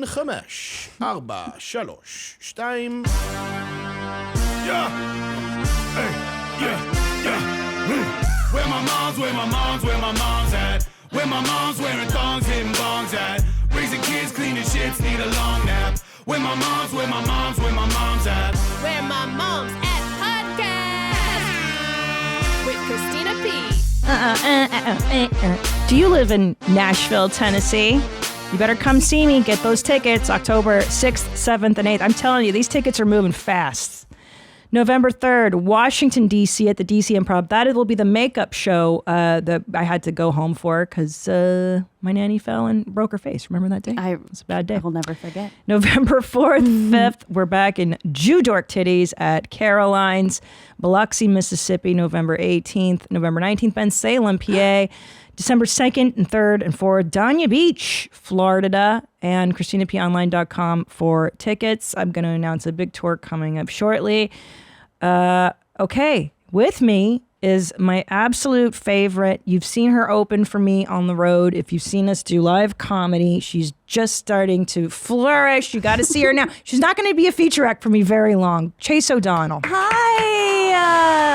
5, 4, 3, 2. Yeah. Hey, yeah. Where my mom's at? Where my mom's wearing thongs, hitting bongs at? Raising kids, cleaning shits, need a long nap. Where my mom's at? Where My Mom's At podcast with Christina P. Do you live in Nashville, Tennessee? You better come see me. Get those tickets October 6th, 7th, and 8th. I'm telling you, these tickets are moving fast. November 3rd, Washington, D.C. at the D.C. Improv. That will be the makeup show that I had to go home for because my nanny fell and broke her face. Remember that day? It's a bad day. I will never forget. November 4th, 5th, we're back in Judork Titties at Caroline's, Biloxi, Mississippi, November 18th. November 19th, Ben Salem, PA. December 2nd and 3rd and 4th, Dania Beach, Florida, and ChristinaPOnline.com for tickets. I'm going to announce a big tour coming up shortly. Okay, with me is my absolute favorite. You've seen her open for me on the road. If you've seen us do live comedy, she's just starting to flourish. You got to see her now. She's not going to be a feature act for me very long. Chase O'Donnell. Hi!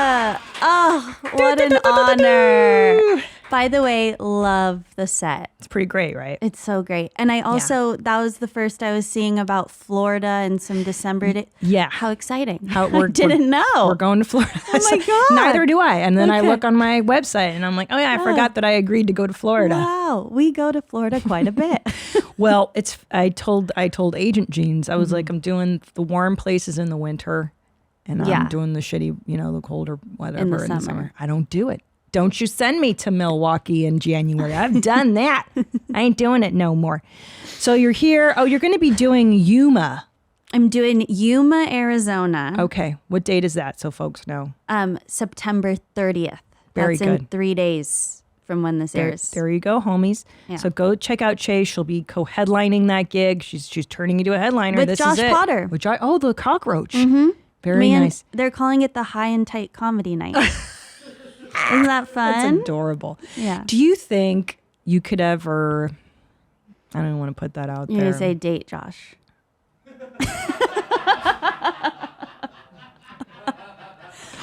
What an honor. By the way, love the set. It's pretty great, right? It's so great. And I also, that was the first I was seeing about Florida and some December. Yeah. How exciting. I didn't know. We're going to Florida. Oh my God. Neither do I. And then I look on my website and I'm like, oh yeah, I forgot that I agreed to go to Florida. Wow. We go to Florida quite a bit. Well, I told Agent Jeans, I was like, I'm doing the warm places in the winter and I'm doing the shitty, the colder whatever in the summer. I don't do it. Don't you send me to Milwaukee in January. I've done that. I ain't doing it no more. So you're here. Oh, you're going to be doing Yuma. I'm doing Yuma, Arizona. Okay. What date is that so folks know? September 30th. Very That's good. in 3 days from when this airs. There you go, homies. Yeah. So go check out Chase. She'll be co-headlining that gig. She's turning into a headliner. With this Josh is it. Potter. The cockroach. Mm-hmm. Very nice. They're calling it the High and Tight Comedy Night. Isn't that fun? That's adorable. Yeah. Do you think you could ever, I don't want to put that out You're there. going to say date Josh.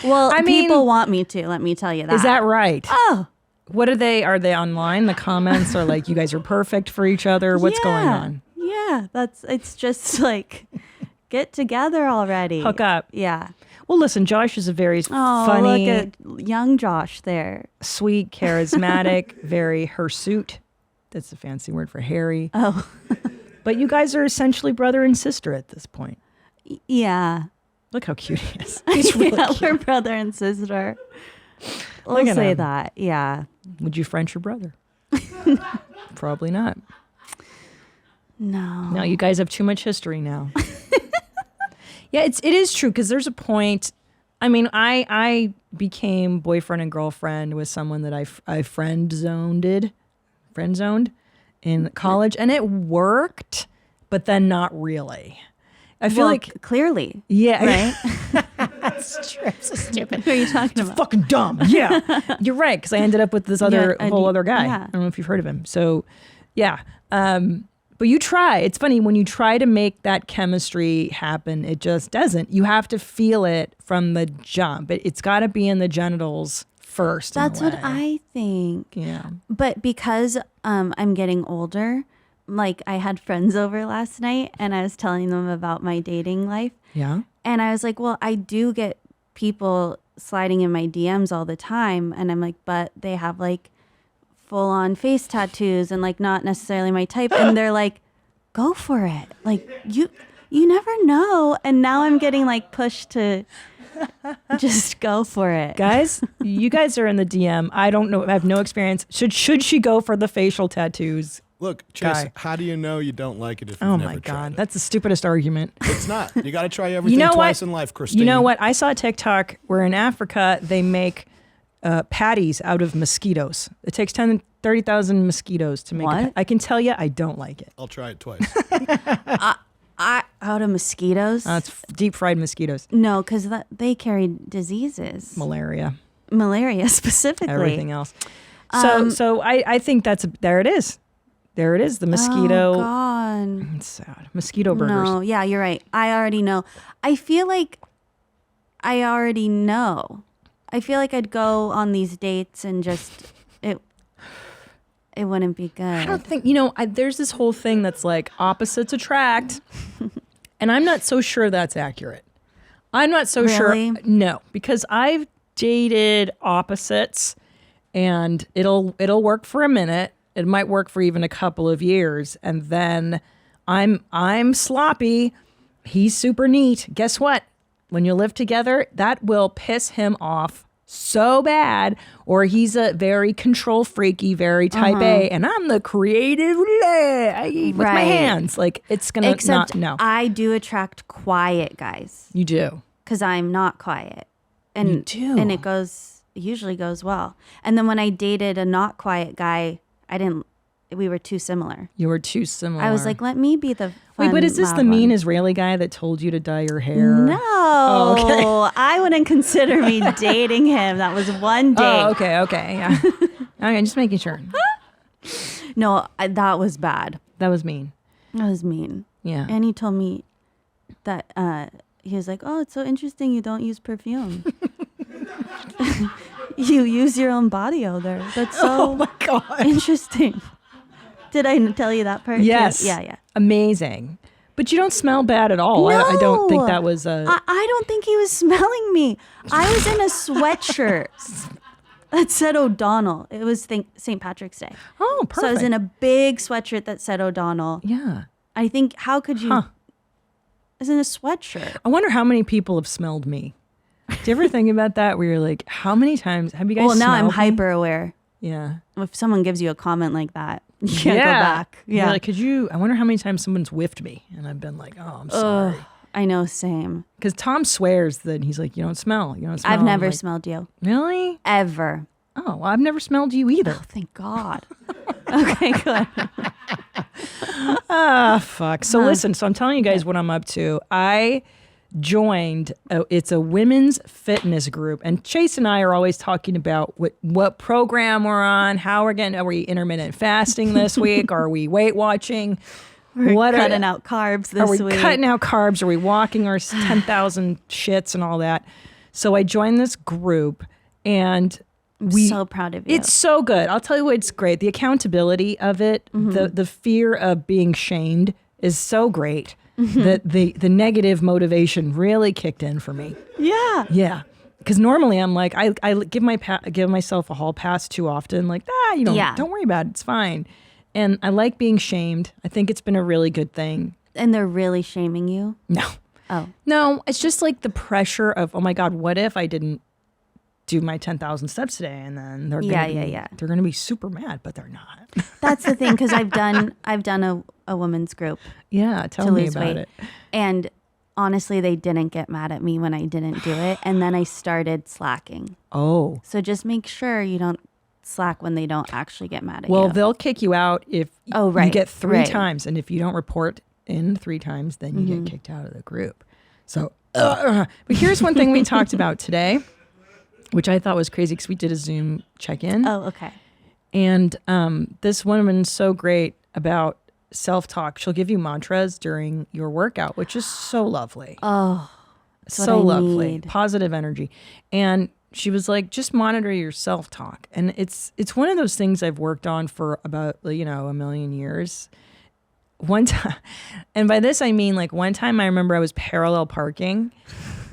Well, people want me to, let me tell you that. Is that right? Oh. What are they online? The comments are like, you guys are perfect for each other. What's going on? Yeah, it's just like, get together already. Hook up. Yeah. Well, listen, Josh is a very funny, look at young Josh there. Sweet, charismatic, very hirsute. That's a fancy word for hairy. Oh. But you guys are essentially brother and sister at this point. Yeah. Look how cute he is. He's really cute. We're brother and sister. We'll say that. Yeah. Would you French your brother? Probably not. No. No, you guys have too much history now. Yeah, it is true because there's a point. I mean, I became boyfriend and girlfriend with someone that I friend zoned in college, and it worked, but then not really. I feel like clearly, yeah, right. That's true. So stupid. What are you talking about? Fucking dumb. Yeah, you're right. Because I ended up with this whole other guy. Yeah. I don't know if you've heard of him. So, yeah. But you try. It's funny when you try to make that chemistry happen, it just doesn't. You have to feel it from the jump. It's got to be in the genitals first. That's what I think. Yeah. But because I'm getting older, like I had friends over last night and I was telling them about my dating life. Yeah. And I was like, well, I do get people sliding in my DMs all the time. And I'm like, but they have like full on face tattoos and like not necessarily my type. And they're like, go for it. Like you never know. And now I'm getting like pushed to just go for it. Guys, you guys are in the DM. I don't know. I have no experience. Should she go for the facial tattoos? Look, Chase, Guy. how do you know you don't like it if you've Oh never my tried God. it? That's the stupidest argument. It's not. You got to try everything twice in life, Christine. You know what? I saw a TikTok where in Africa they make patties out of mosquitoes. It takes 30,000 mosquitoes to make What? I can tell you I don't like it. I'll try it twice. Out of mosquitoes? It's deep fried mosquitoes. No, because they carry diseases. Malaria. Malaria specifically. Everything else. So I think there it is. There it is. The mosquito. Oh, God. person. It's sad. Mosquito burgers. No, yeah, you're right. I already know. I feel like I already know. I feel like I'd go on these dates and just it wouldn't be good. I don't think, there's this whole thing that's like opposites attract. And I'm not so sure that's accurate. I'm not so Really? sure. No, because I've dated opposites and it'll work for a minute. It might work for even a couple of years. And then I'm sloppy. He's super neat. Guess what? When you live together, that will piss him off so bad, or he's a very control freaky, very type A, and I'm the creative. I eat with my hands. Like it's gonna Except no. I do attract quiet guys You do. because I'm not quiet, and You do. and it usually goes well. And then when I dated a not quiet guy, we were too similar. You were too similar. I was like, let me be the wait, fun, but is this the loud mean one. Israeli guy that told you to dye your hair? No, okay. I wouldn't consider me dating him. That was one date. Oh, okay, yeah. Okay, just making sure. No, that was bad. That was mean. That was mean. Yeah. And he told me that he was like, "Oh, it's so interesting you don't use perfume. You use your own body odor. That's so Oh my God. interesting." Did I tell you that part? too? Yes. Yeah. Amazing. But you don't smell bad at all. No. I don't think that was a... I don't think he was smelling me. I was in a sweatshirt that said O'Donnell. It was St. Patrick's Day. Oh, perfect. So I was in a big sweatshirt that said O'Donnell. Yeah. I think, how could you? I was in a sweatshirt. I wonder how many people have smelled me. Do you ever think about that where you're like, how many times have you guys Well, now I'm smelled me? hyper aware. Yeah. If someone gives you a comment like that, you can't go back. You're Yeah. like, I wonder how many times someone's whiffed me. And I've been like, oh, I'm sorry. I know, same. Because Tom swears that he's like, you don't smell. I've I'm never like, smelled you. Really? Ever. Oh, well, I've never smelled you either. Thank God. Okay, good. Ah, fuck. So listen, I'm telling you guys what I'm up to. I joined, it's a women's fitness group. And Chase and I are always talking about what program we're on, are we intermittent fasting this week? Are we Weight Watching? We're cutting out carbs this week. Are we cutting out carbs? Are we walking our 10,000 shits and all that? So I joined this group and I'm so proud of you. it's so good. I'll tell you what, it's great. The accountability of it, the fear of being shamed is so great. The negative motivation really kicked in for me. Yeah. Yeah. Because normally I'm like, I give myself a hall pass too often. Like, don't worry about it. It's fine. And I like being shamed. I think it's been a really good thing. And they're really shaming you? No. Oh. No, it's just like the pressure of, oh my God, what if I didn't do my 10,000 steps today? And then they're going to be super mad, but they're not. That's the thing, because I've done a women's group Yeah, tell to me lose about weight. it. And honestly, they didn't get mad at me when I didn't do it. And then I started slacking. Oh. So just make sure you don't slack when they don't actually get mad at you. Well, they'll kick you out if you right, get three right. times. And if you don't report in 3 times, then you get kicked out of the group. So, but here's one thing we talked about today, which I thought was crazy because we did a Zoom check-in. Oh, okay. And this woman's so great about self-talk. She'll give you mantras during your workout, which is so lovely. Oh, So what I lovely. need. Positive energy. And she was like, just monitor your self-talk. And it's one of those things I've worked on for about, a million years. One time, and by this I mean like one time I remember I was parallel parking.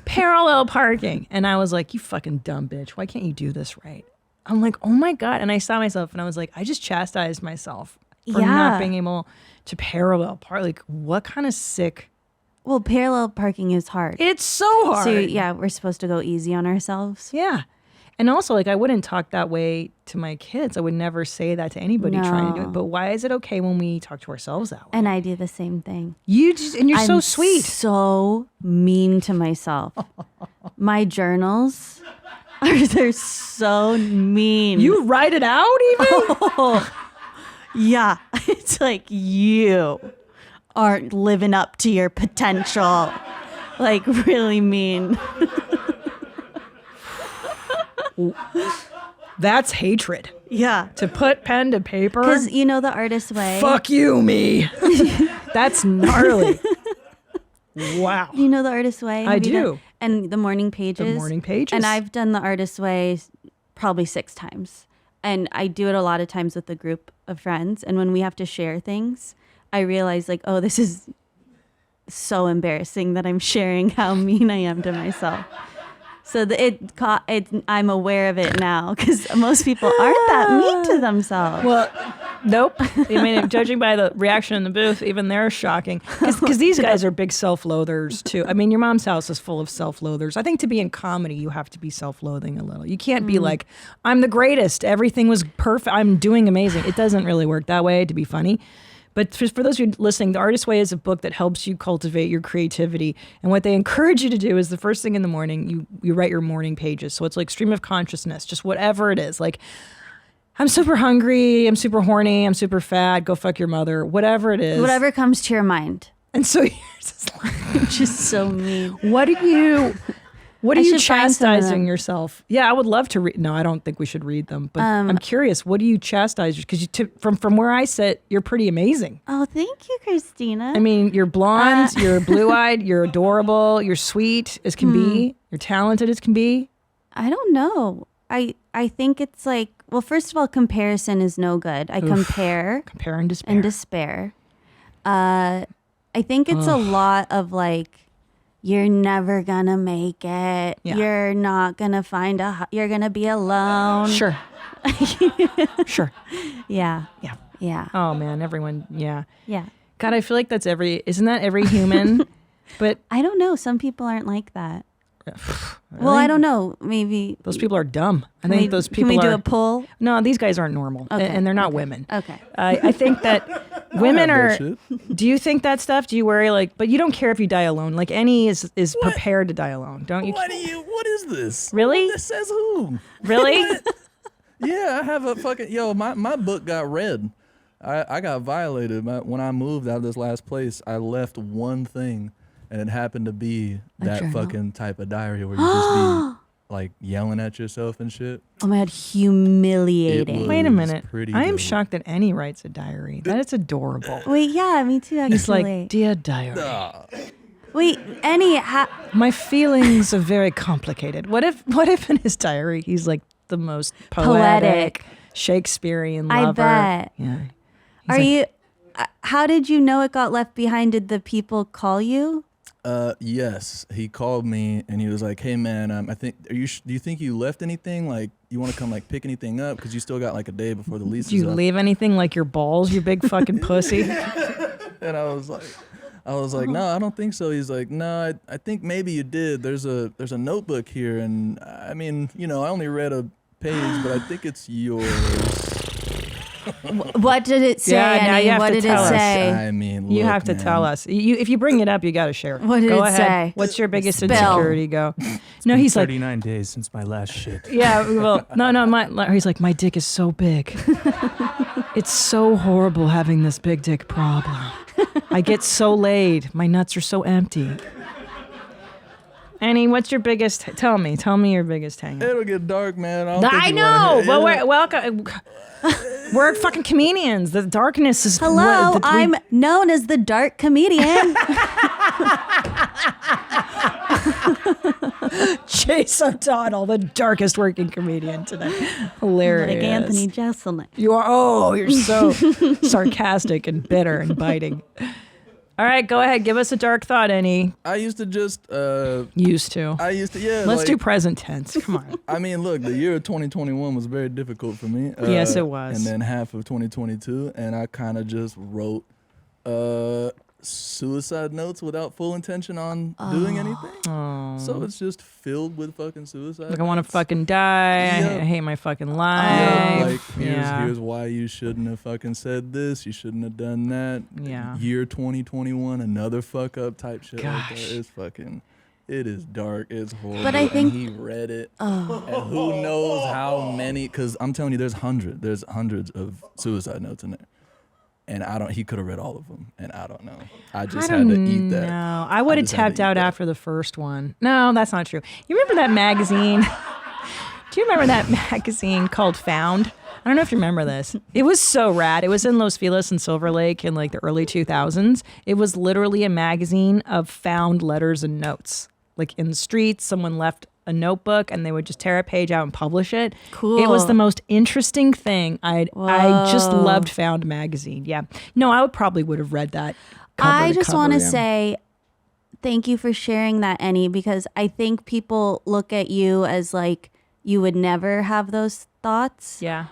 And I was like, you fucking dumb bitch. Why can't you do this right? I'm like, oh my God. And I saw myself and I was like, I just chastised myself for not being able to parallel park. Like, what kind of sick. Well, parallel parking is hard. It's so hard. So we're supposed to go easy on ourselves. Yeah. And also, like, I wouldn't talk that way to my kids. I would never say that to anybody trying to do it. But why is it okay when we talk to ourselves that way? And I do the same thing. You're so I'm sweet. So mean to myself. My journals they're so mean. You write it out even? Yeah. It's like you aren't living up to your potential. Like really mean. That's hatred. Yeah. To put pen to paper. Because the artist way. Fuck you, me. That's gnarly. Wow. Do you know The Artist's Way? I Have you do. done- And The Morning Pages. The Morning Pages. And I've done The Artist's Way probably 6 times. And I do it a lot of times with a group of friends. And when we have to share things, I realize like, oh, this is so embarrassing that I'm sharing how mean I am to myself. So I'm aware of it now because most people aren't that mean to themselves. Well, nope. I mean, judging by the reaction in the booth, even they're shocking. Because these guys are big self-loathers, too. I mean, your mom's house is full of self-loathers. I think to be in comedy, you have to be self-loathing a little. You can't be like, I'm the greatest. Everything was perfect. I'm doing amazing. It doesn't really work that way to be funny. But for those of you listening, The Artist's Way is a book that helps you cultivate your creativity. And what they encourage you to do is the first thing in the morning, you write your morning pages. So it's like stream of consciousness, just whatever it is. Like, I'm super hungry, I'm super horny, I'm super fat, go fuck your mother, whatever it is. Whatever comes to your mind. And so here's this line. Just so mean. What are you should find some of chastising them. yourself? Yeah, I would love to read. No, I don't think we should read them. But I'm curious. What do you chastise? Because from where I sit, you're pretty amazing. Oh, thank you, Christina. I mean, you're blonde, you're blue-eyed, you're adorable, you're sweet as can be, you're talented as can be. I don't know. I think it's like, well, first of all, comparison is no good. I compare Compare and despair. and despair. I think it's a lot of like, you're never gonna make it. Yeah. You're not gonna you're gonna be alone. Sure. Sure. Yeah. Yeah. Yeah. Oh, man, everyone, yeah. Yeah. God, I feel like isn't that every human? But I don't know. Some people aren't like that. Well, I don't know. Maybe those people are dumb. I Can think we- those people Can we do are. a poll? No, these guys aren't normal, Okay, and they're not women. Okay. I think that women have are. that shit. Do you think that stuff? Do you worry like? But you don't care if you die alone. Like Annie is prepared to die alone, don't you? What is this? Really? This says who? Really? Yeah, I have a fucking my book got read. I got violated when I moved out of this last place. I left one thing, and it happened to be that journal? fucking type of diary where you just be like yelling at yourself and shit. Oh my God, humiliating. It was- Wait a minute. pretty I am good. shocked that Annie writes a diary. That is adorable. Wait, yeah, me too, actually. He's like, dear diary. Wait, Annie, My feelings are very complicated. What if in his diary he's like the most poetic. Shakespearean I lover? bet. Yeah. are you, how did you know it got left behind? Did the people call you? Yes, he called me and he was like, "Hey man, I think do you think you left anything? Like, you want to come like pick anything up because you still got like a day before the lease Do is you up." leave anything like your balls, you big fucking pussy? And I was like, "No, I don't think so." He's like, "No, I think maybe you did. There's a notebook here, and I mean, I only read a page, but I think it's yours." What did it say, Yeah, now Annie? you have What to did it tell us. say? I mean, You look, have to man. tell us. If you bring it up, you got to share. What did Go it ahead. say? What's your biggest Spill. insecurity? Go. No, he's like, 39 days since my last shit. yeah, well, no, he's like, my dick is so big. It's so horrible having this big dick problem. I get so laid. My nuts are so empty. Annie, what's your biggest? Tell me your biggest hang up. It'll get dark, man. I, don't think I you know, wanna- but Yeah. we're welcome. We're fucking comedians. The darkness is. Hello, I'm known as the dark comedian. Chase O'Donnell, the darkest working comedian today. Hilarious. Like Anthony Jeselnik. You are. Oh, you're so sarcastic and bitter and biting. All right, go ahead. Give us a dark thought, Annie. I used to just. Used to. Yeah. Let's like, do present tense. Come on. I mean, look, the year of 2021 was very difficult for me. Yes, it was. And then half of 2022, and I kind of just wrote suicide notes without full intention on doing anything. Oh. So it's just filled with fucking suicide. Like I want to notes. fucking die. Yep. I hate my fucking Yeah, life. like Yeah. here's why you shouldn't have fucking said this. You shouldn't have done that. Yeah. Year 2021, another fuck up type shit like Gosh. that. It's fucking. It is dark. It's horrible. But I think- and he read it, and who knows how many? Because I'm telling you, there's hundreds of suicide notes in there, and he could have read all of them, and I don't know. I just had to eat that. No, I would have just had to tapped eat out that. after the first one. No, that's not true. You remember that magazine? Do you remember that magazine called Found? I don't know if you remember this. It was so rad. It was in Los Feliz and Silver Lake in like the early 2000s. It was literally a magazine of found letters and notes. Like in the streets, someone left a notebook and they would just tear a page out and publish it. Cool. It was the most interesting thing. I just loved Found magazine. Yeah. No, I would have read that. I just want to say thank you for sharing that, Annie, because I think people look at you as like you would never have those thoughts. Yeah.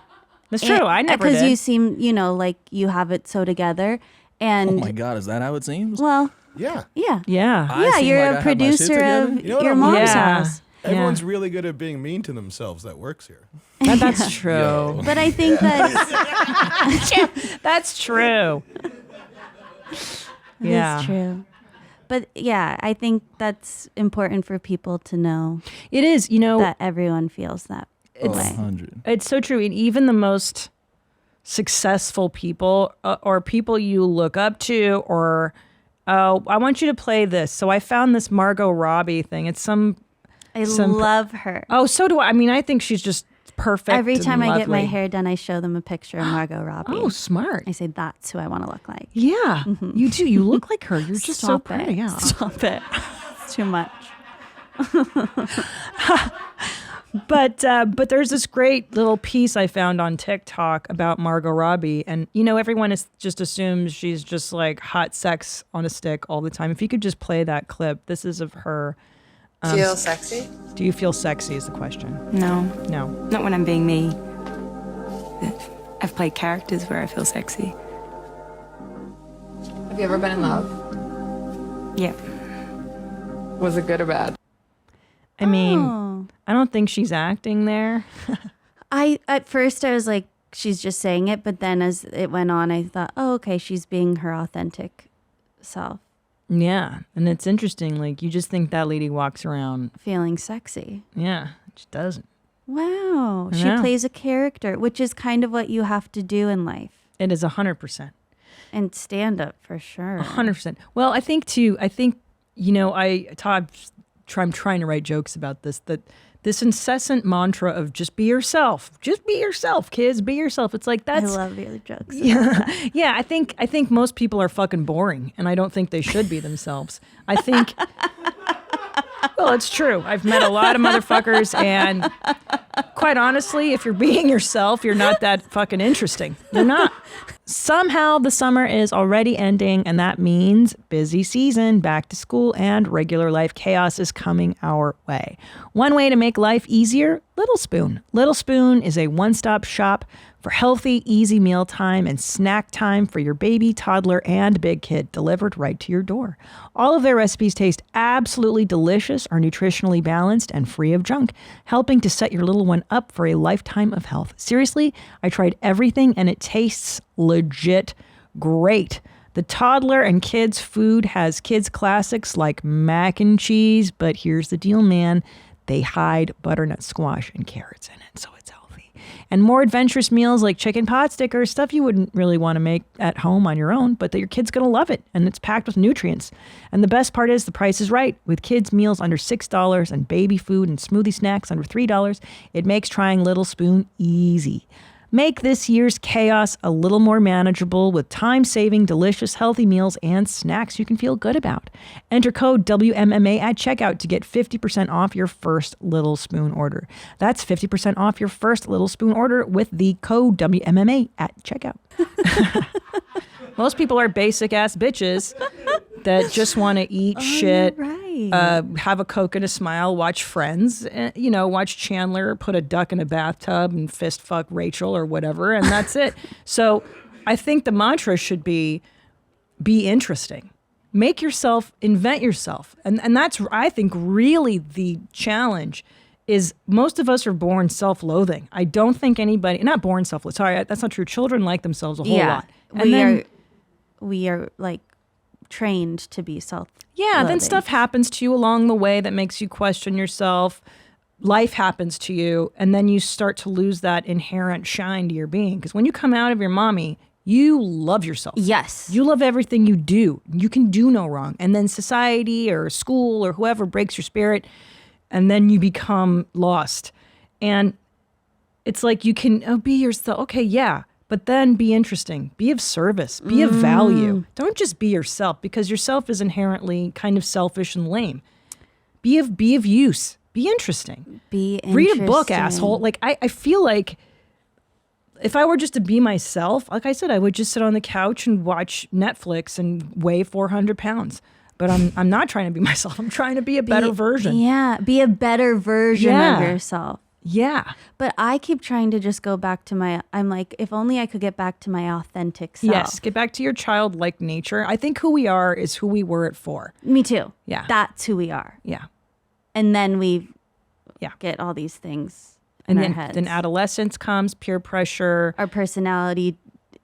That's true. I never Because did. you seem, like you have it so together. And Oh my God, is that how it seems? well, Yeah. yeah. Yeah. I Yeah, seem you're like I a have my shit producer together? of You know what your I'm mom's learning? house. Everyone's really good at being mean to themselves that works here. That's true. But I think that That's true. Yeah. it's true. But yeah, I think that's important for people to know It is, that everyone feels that way. 100. it's so true. And even the most successful people or people you look up to or, oh, I want you to play this. So I found this Margot Robbie thing. It's some love her. Oh, so do I. I mean, I think she's just perfect. Every time and I get my lovely. hair done, I show them a picture of Margot Robbie. Oh, smart. I say, that's who I want to look like. Yeah, you do. You look like her. You're just Stop so it. pretty. Yeah. Stop it. It's too much. But there's this great little piece I found on TikTok about Margot Robbie, and everyone just assumes she's just like hot sex on a stick all the time. If you could just play that clip, this is of her. Feel sexy? Do you feel sexy? Is the question. No, No. not when I'm being me. I've played characters where I feel sexy. Have you ever been in love? Yeah. Was it good or bad? I mean, Oh. I don't think she's acting there. At first I was like, she's just saying it, but then as it went on, I thought, oh, okay, she's being her authentic self, Yeah, and it's interesting. Like you just think that lady walks around. feeling sexy. Yeah, she doesn't. Wow. I She know. plays a character, which is kind of what you have to do in life. It is 100%. And stand up for sure. 100%. Well, I think too. I'm trying to write jokes about this. That this incessant mantra of just be yourself, kids, be yourself. It's like I that's love your jokes. yeah. I think most people are fucking boring, and I don't think they should be themselves. I think. Well, it's true. I've met a lot of motherfuckers, and quite honestly, if you're being yourself, you're not that fucking interesting. You're not. Somehow the summer is already ending, and that means busy season, back to school, and regular life chaos is coming our way. One way to make life easier, Little Spoon. Little Spoon is a one-stop shop for healthy, easy mealtime and snack time for your baby, toddler, and big kid, delivered right to your door. All of their recipes taste absolutely delicious, are nutritionally balanced, and free of junk, helping to set your little one up for a lifetime of health. Seriously, I tried everything and it tastes legit great. The toddler and kids food has kids classics like mac and cheese, but here's the deal, man. They hide butternut squash and carrots in it, so it's healthy. And more adventurous meals like chicken pot stickers, stuff you wouldn't really want to make at home on your own, but that your kid's going to love it, and it's packed with nutrients. And the best part is the price is right. With kids' meals under $6 and baby food and smoothie snacks under $3, it makes trying Little Spoon easy. Make this year's chaos a little more manageable with time-saving, delicious, healthy meals and snacks you can feel good about. Enter code WMMA at checkout to get 50% off your first Little Spoon order. That's 50% off your first Little Spoon order with the code WMMA at checkout. Most people are basic-ass bitches that just want to eat shit, Right. have a Coke and a smile, watch Friends, watch Chandler put a duck in a bathtub and fist fuck Rachel or whatever, and that's it. So I think the mantra should be interesting. Make yourself, invent yourself. And that's, I think, really the challenge is most of us are born self-loathing. I don't think anybody, not born self-loathing, sorry, that's not true. Children like themselves a whole lot. And we are like trained to be self. Yeah, then stuff happens to you along the way that makes you question yourself. Life happens to you, and then you start to lose that inherent shine to your being. Because when you come out of your mommy, you love yourself. Yes. You love everything you do. You can do no wrong. And then society or school or whoever breaks your spirit, and then you become lost. And it's like you can be yourself. Okay, yeah. But then be interesting, be of service, be of value. Don't just be yourself, because yourself is inherently kind of selfish and lame. Be of use. Be interesting. Be interesting. Read a book, asshole. Like I feel like if I were just to be myself, like I said, I would just sit on the couch and watch Netflix and weigh 400 pounds. But I'm not trying to be myself. I'm trying to be a better version. Yeah, be a better version of yourself. Yeah. But I keep trying to just go back to I'm like, if only I could get back to my authentic self. Yes, get back to your childlike nature. I think who we are is who we were at 4. Me too. Yeah. That's who we are. Yeah. And then we Yeah. get all these things in our heads. Then adolescence comes, peer pressure. Our personality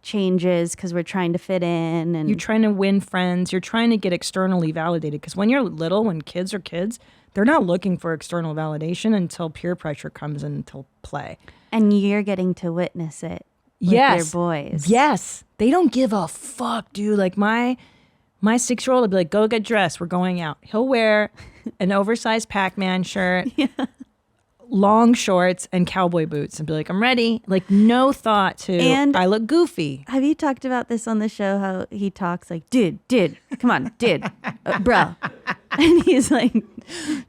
changes because we're trying to fit in. And You're trying to win friends. You're trying to get externally validated. Because when you're little, when kids are kids, they're not looking for external validation until peer pressure comes into play. And you're getting to witness it with your boys. Yes. They don't give a fuck, dude. Like my 6-year-old would be like, go get dressed. We're going out. He'll wear an oversized Pac-Man shirt, long shorts, and cowboy boots and be like, I'm ready. Like no thought to, And I look goofy. Have you talked about this on the show, how he talks like, dude, come on, dude, bro. And he's like,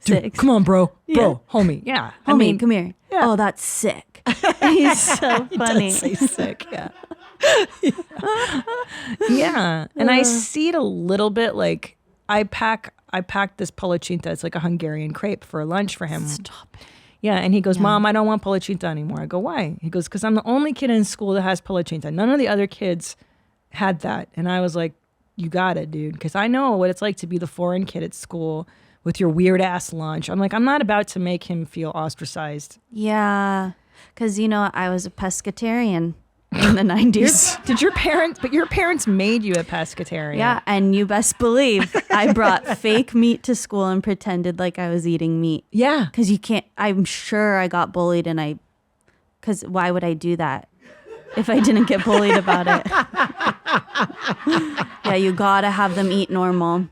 Dude, 6. come on, bro, homie. Yeah. Homie, come here. Yeah. Oh, that's sick. He's so funny. He does say sick, yeah. Yeah. And I see it a little bit like I packed this palatine. It's like a Hungarian crepe for lunch for him. Stop it. Yeah, and he goes, Mom, I don't want palatine anymore. I go, why? He goes, because I'm the only kid in school that has palatine. None of the other kids had that. And I was like, you got it, dude. Because I know what it's like to be the foreign kid at school with your weird ass lunch. I'm like, I'm not about to make him feel ostracized. Yeah. Because, I was a pescatarian in the 90s. Did your parents made you a pescatarian? Yeah. And you best believe I brought fake meat to school and pretended like I was eating meat. Yeah. Because you can't, I'm sure I got bullied because why would I do that if I didn't get bullied about it? Yeah, you gotta have them eat normal.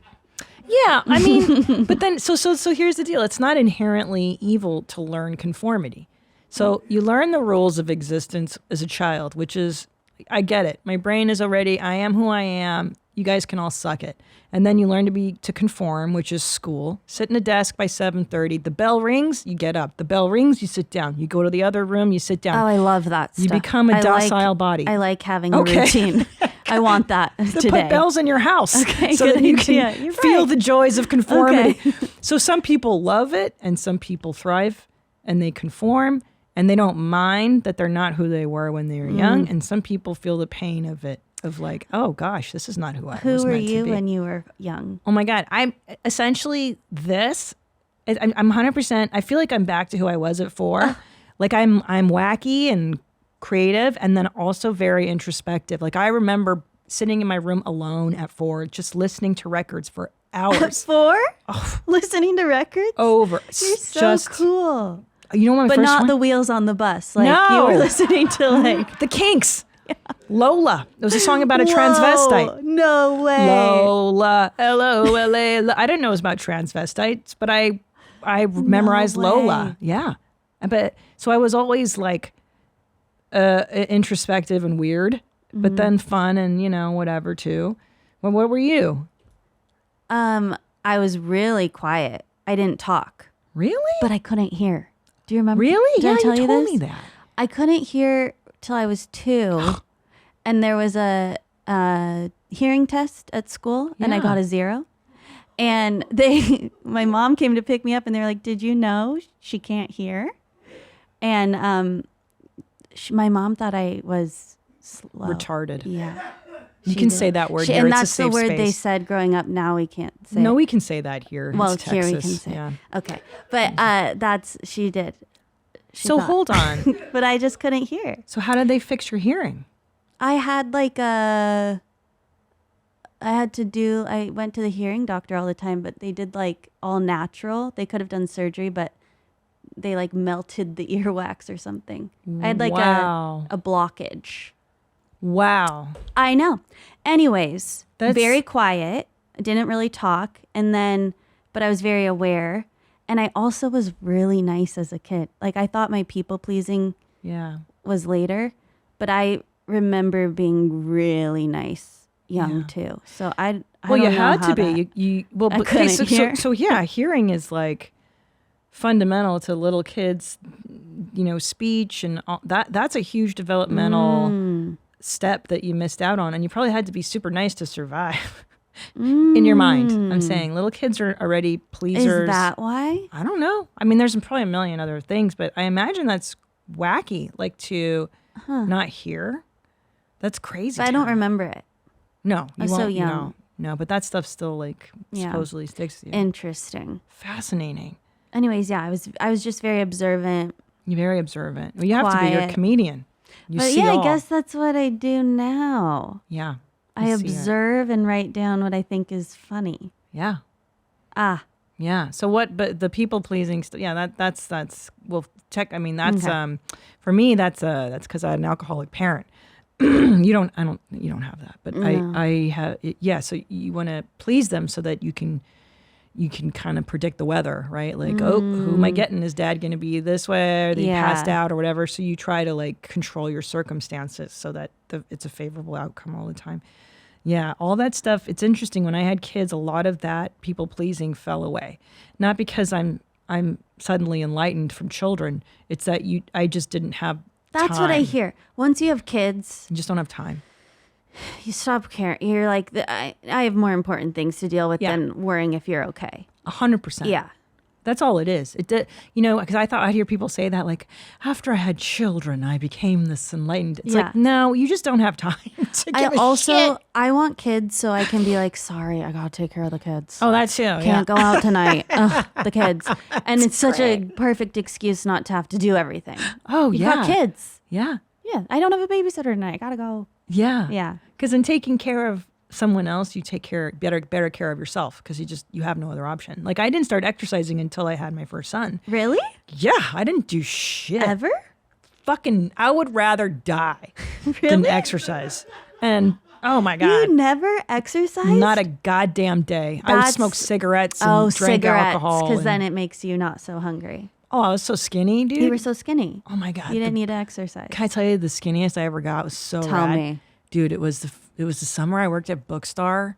Yeah, I mean, but then, so here's the deal. It's not inherently evil to learn conformity. So you learn the rules of existence as a child, which is, I get it. My brain is already, I am who I am. You guys can all suck it. And then you learn to conform, which is school. Sit in a desk by 7:30. The bell rings, you get up. The bell rings, you sit down. You go to the other room, you sit down. Oh, I love that stuff. You become a docile body. I like having a routine. I want that today. Put bells in your house, okay, so that you can feel the joys of conformity. Okay. So some people love it, and some people thrive, and they conform, and they don't mind that they're not who they were when they were young. And some people feel the pain of it, of like, oh gosh, this is not who I was meant to be. Who were you when you were young? Oh my God, I'm essentially this. I'm 100%. I feel like I'm back to who I was at 4. Like I'm wacky and creative, and then also very introspective. Like I remember sitting in my room alone at 4, just listening to records for hours. At 4? Oh. Listening to records? Over. You're so cool. You know what my but first not one? the Wheels on the Bus. Like No. you were listening to like The Kinks. Yeah. Lola. There was a song about a transvestite. No way. Lola. L-O-L-A. I didn't know it was about transvestites, but I memorized Lola. Yeah. But so I was always like introspective and weird, but then fun and whatever too. Well, what were you? I was really quiet. I didn't talk. Really? But I couldn't hear. Do you remember? Really? Did I tell you told this? me that. I couldn't hear till I was 2, and there was a hearing test at school, and I got a 0. And my mom came to pick me up, and they were like, "Did you know she can't hear?" And my mom thought I was slow. Retarded. Yeah. You can say that word here. And it's that's a safe the word space. they said growing up. Now we can't say No, it. we can say that here. Well, it's here Texas. we can say Yeah. it. Okay. But she did. She So thought. hold on. But I just couldn't hear. So how did they fix your hearing? I had I went to the hearing doctor all the time, but they did like all natural. They could have done surgery, but they like melted the earwax or something. I had like Wow. a blockage. Wow. I know. Anyways, That's- very quiet. I didn't really talk. But I was very aware. And I also was really nice as a kid. Like I thought my people pleasing Yeah. was later, but I remember being really nice young too. So I Well, don't you know had how to be. that- You well, I but couldn't so, hear. so yeah, hearing is like fundamental to little kids, speech and all that. That's a huge developmental step that you missed out on, and you probably had to be super nice to survive. In your mind, I'm saying little kids are already pleasers. Is that why? I don't know. I mean, there's probably a million other things, but I imagine that's wacky, like to not hear. That's crazy. But I don't Tara. remember it. No, you I was won't. so young. No, but that stuff still like Yeah. supposedly sticks to you. Interesting. Fascinating. Anyways, yeah, I was just very observant. You're very observant. Well, you have to be. You're a Quiet. comedian. You But see yeah, all. I guess that's what I do now. Yeah. I you see it. observe and write down what I think is funny. Yeah. Ah, Yeah. So what? But the people pleasing stuff. Yeah. That's. Well, check. I mean, that's Okay. for me. That's because I had an alcoholic parent. You don't have that, but No. I have. Yeah. So you want to please them so that you can kind of predict the weather, right? Like, oh, who am I getting? Is dad going to be this way? Are they passed Yeah. out or whatever? So you try to like control your circumstances so that it's a favorable outcome all the time. Yeah, all that stuff. It's interesting. When I had kids, a lot of that people pleasing fell away. Not because I'm suddenly enlightened from children. It's that I just didn't have that's what I time. hear. Once you have kids, You just don't have time. you stop caring. You're like, I have more important things to deal with Yeah. than worrying if you're okay. 100%. Yeah. That's all it is. It did, because I thought I'd hear people say that, like, after I had children, I became this enlightened. It's Yeah. like, no, you just don't have time to I give a also shit. I want kids so I can be like, sorry, I gotta take care of the kids. Oh, that's you. Can't go out tonight. Ugh, the kids. And it's such a perfect excuse not to have to do everything. Oh, You yeah. got kids. Yeah. Yeah. I don't have a babysitter tonight. I gotta go. Yeah. Yeah. Because in taking care of someone else, you take better care of yourself because you have no other option. Like I didn't start exercising until I had my first son. Really? Yeah, I didn't do shit. Ever? Fucking, I would rather die than Really? exercise. And oh my God. You never exercise? Not a goddamn day. I would That's- smoke cigarettes and drink alcohol. Because and- then it makes you not so hungry. oh, I was so skinny, dude. You were so skinny. oh my God. You didn't need to exercise. Can I tell you the skinniest I ever got was so Tell rad. me. Dude, it was the summer I worked at Bookstar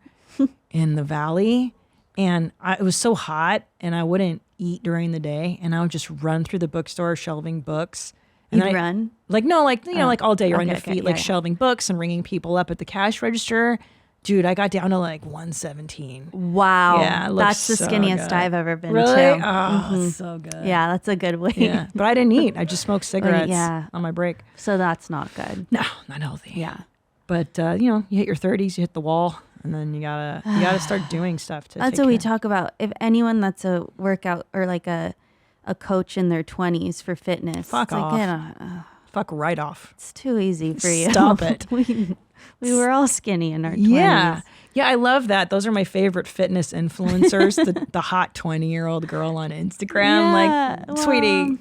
in the Valley, and it was so hot, and I wouldn't eat during the day, and I would just run through the bookstore shelving books. And You'd then run? like like all day you're on Okay, your okay, feet, like yeah. shelving books and ringing people up at the cash register. Dude, I got down to like 117. Wow. Yeah, it looked That's the so skinniest good. I've ever been Really? to. Oh, so good. Yeah, that's a good weight. Yeah, but I didn't eat. I just smoked cigarettes yeah. on my break. So that's not good. No, not healthy. Yeah. But you hit your 30s, you hit the wall, and then you gotta start doing stuff to. That's take what we care. talk about. If anyone that's a workout or like a coach in their 20s for fitness, Fuck it's like, off. Fuck right off. it's too easy for you. Stop it. we were all skinny in our 20s. Yeah. Yeah, I love that. Those are my favorite fitness influencers. the hot 20-year-old girl on Instagram. Yeah, Like, sweetie,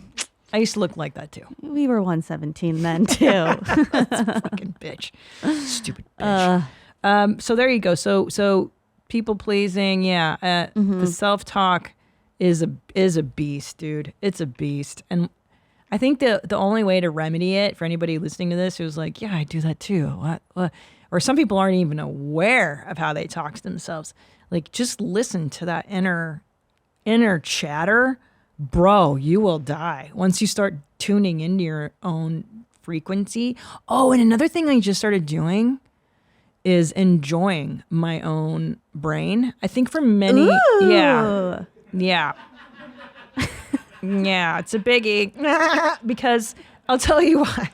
I used to look like that too. We were 117 then too. Fucking bitch. Stupid bitch. So there you go. So people pleasing, yeah. The self-talk is a beast, dude. It's a beast. And I think the only way to remedy it for anybody listening to this who's like, yeah, I do that too. What? Or some people aren't even aware of how they talk to themselves. Like, just listen to that inner chatter. Bro, you will die once you start tuning into your own frequency. Oh, and another thing I just started doing is enjoying my own brain. I think for many, yeah. Yeah, it's a biggie because I'll tell you why.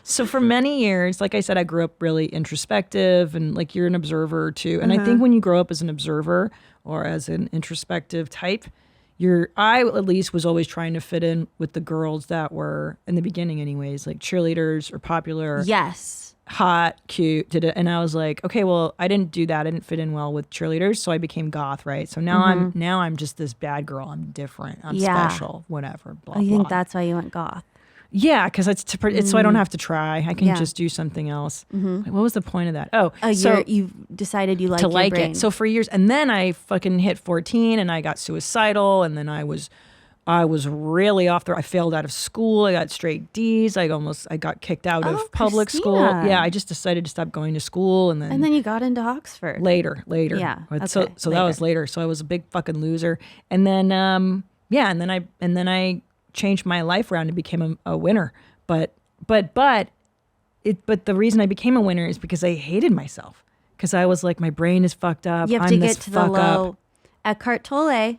So for many years, like I said, I grew up really introspective and like you're an observer too. And I think when you grow up as an observer or as an introspective type, I at least was always trying to fit in with the girls that were in the beginning anyways, like cheerleaders or popular. Yes. Hot, cute, and I was like, okay, well, I didn't do that. I didn't fit in well with cheerleaders, so I became goth, right? So now I'm just this bad girl. I'm different. I'm Yeah. special. Whatever. Blah Oh, you blah. think that's why you went goth? Yeah, because it's so I don't have to try. I can Yeah. just do something else. Wait, what was the point of that? Oh, Oh, so you decided you liked to your like brain. it. So for years, and then I fucking hit 14, and I got suicidal, and then I was I was really off I failed out of school. I got straight D's. I got kicked out of public school. Christina. Yeah, I just decided to stop going to school, and then you got into Oxford. later. Yeah. So Okay, that was later. So I was a big fucking loser. And then and then I changed my life around and became a winner. But the reason I became a winner is because I hated myself. Because I was like, my brain is fucked up. You have I'm to this get to the fuck low. up. Eckhart Tolle.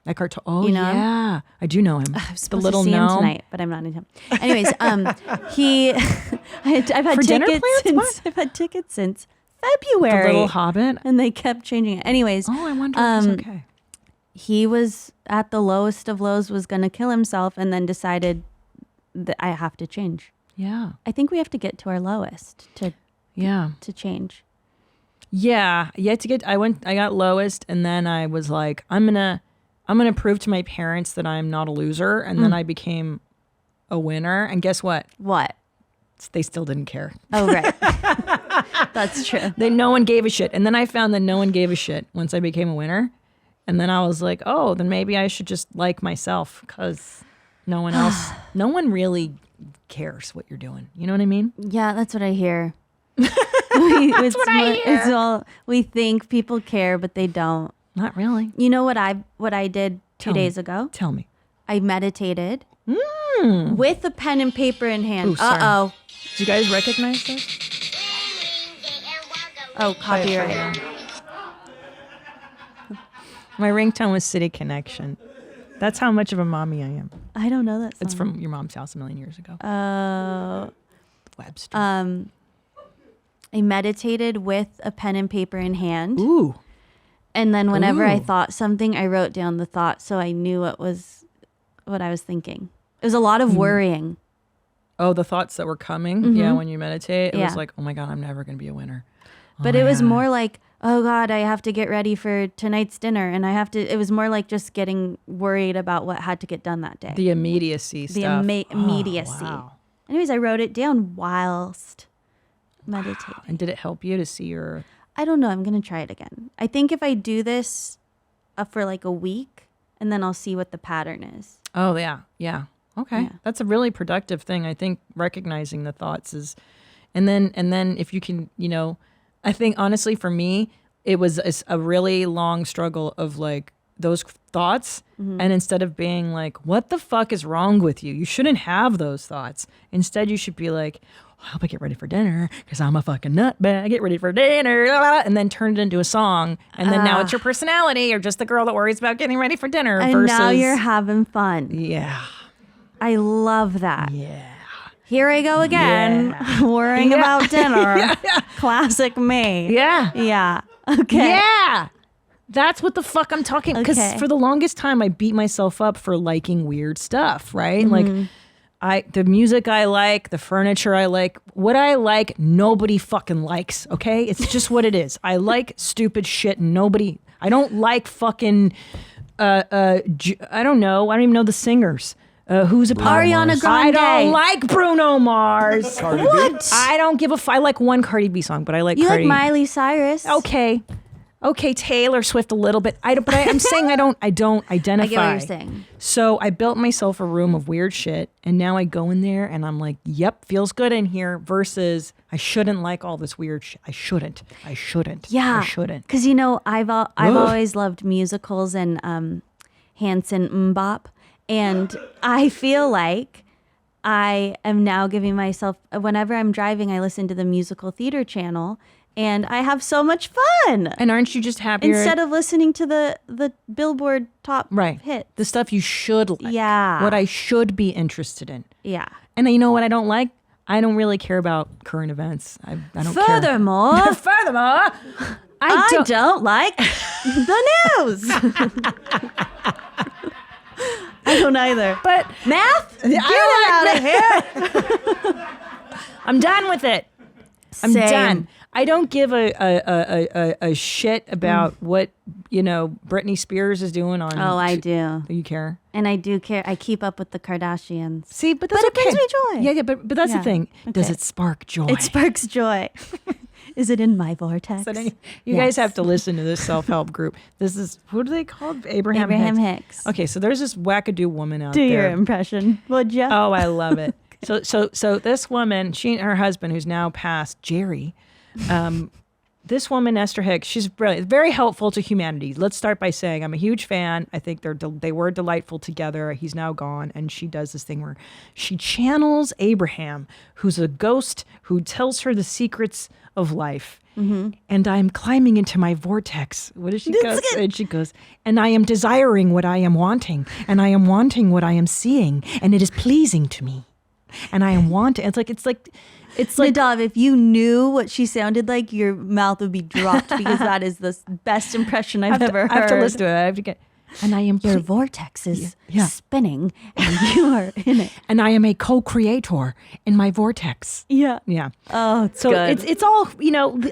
Eckhart Tolle. Oh, You know him? yeah. I do know him. I'm The supposed little to see him gnome. tonight, but I'm not in him. Anyways, I've had For dinner tickets plans? since I've had tickets since February. The little hobbit. And they kept changing it. Anyways, Oh, I wonder if he's okay. he was at the lowest of lows, was going to kill himself, and then decided that I have to change. Yeah. I think we have to get to our lowest to change. Yeah. I got lowest, and then I was like, I'm gonna prove to my parents that I'm not a loser, and then I became a winner. And guess what? What? They still didn't care. Oh, right. That's true. No one gave a shit. And then I found that no one gave a shit once I became a winner. And then I was like, oh, then maybe I should just like myself, because no one really cares what you're doing. You know what I mean? Yeah, that's what I hear. It's all we think people care, but they don't. Not really. You know what I did two Tell me. days ago? Tell me. I meditated with a pen and paper in hand. Ooh, sorry. Uh-oh. Do you guys recognize this? Oh, copyright. My ringtone was City Connection. That's how much of a mommy I am. I don't know that song. It's from Your Mom's House a million years ago. Webster. I meditated with a pen and paper in hand. Ooh. And then whenever I Ooh. thought something, I wrote down the thought so I knew what I was thinking. It was a lot of worrying. Oh, the thoughts that were coming. Yeah, when you meditate, it was like, oh my God, I'm never going to be a winner. But it was more like, oh God, I have to get ready for tonight's dinner. And it was more like just getting worried about what had to get done that day. The immediacy stuff. Immediacy. Wow. Anyways, I wrote it down whilst meditating. And did it help you to see your... I don't know. I'm going to try it again. I think if I do this for like a week, and then I'll see what the pattern is. Oh, yeah. Yeah. Okay. Yeah. That's a really productive thing. I think recognizing the thoughts is... And then if you can, I think honestly for me, it was a really long struggle of like those thoughts. And instead of being like, what the fuck is wrong with you? You shouldn't have those thoughts. Instead, you should be like, I hope I get ready for dinner because I'm a fucking nutbag. Get ready for dinner. And then turn it into a song. And then now it's your personality. You're just the girl that worries about getting ready for dinner. And versus, now you're having fun. Yeah. I love that. Yeah. Here I go again, worrying about dinner. Classic me. Yeah. Yeah. Okay. Yeah. That's what the fuck I'm talking. Because Okay. for the longest time, I beat myself up for liking weird stuff, right? Like, the music I like, the furniture I like, what I like, nobody fucking likes, okay? It's just what it is. I like stupid shit and I don't like fucking, I don't know. I don't even know the singers. Who's a Ariana Grande. I don't like Bruno Mars. Cardi B? What? I don't give a I like one Cardi B song, but I like You Cardi. like Miley Cyrus? Okay, Taylor Swift a little bit. I'm saying I don't identify. I get what you're saying. So I built myself a room of weird shit, and now I go in there and I'm like, yep, feels good in here. Versus I shouldn't like all this weird shit. I shouldn't. Yeah. I shouldn't. Because I've always loved musicals and Hanson Mbop, and I feel like I am now giving myself. Whenever I'm driving, I listen to the musical theater channel. And I have so much fun. And aren't you just happier Instead of listening to the Billboard top hit. The stuff you should like. Yeah. What I should be interested in. Yeah. And you know what I don't like? I don't really care about current events. I don't care. Furthermore, I don't like the news. I don't either. But Math? Get it out of here. I'm done with it. I'm Same. done. I don't give a shit about what, Britney Spears is doing on. Oh, I do. You care? And I do care. I keep up with the Kardashians. See, but that's But it okay. brings me joy. Yeah, but that's the Yeah. thing. Does Okay. it spark joy? It sparks joy. Is it in my vortex? You guys have to listen to this self-help group. This is, what are they called? Abraham Hicks. Okay, so there's this wackadoo woman out Do there. your impression, would you? Oh, I love it. So this woman, she and her husband, who's now passed, Jerry, this woman, Esther Hicks, she's brilliant, very helpful to humanity. Let's start by saying I'm a huge fan. I think they were delightful together. He's now gone, and she does this thing where she channels Abraham, who's a ghost who tells her the secrets of life. Mm-hmm. And I'm climbing into my vortex. What does she go? And she goes, and I am desiring what I am wanting, and I am wanting what I am seeing, and it is pleasing to me. And I am wanting. It's like Nadav, if you knew what she sounded like, your mouth would be dropped because that is the best impression I've ever heard. I have to listen to it. I have to get. And I am your vortex is spinning, and you are in it. And I am a co-creator in my vortex. Yeah. Oh, it's good. It's all,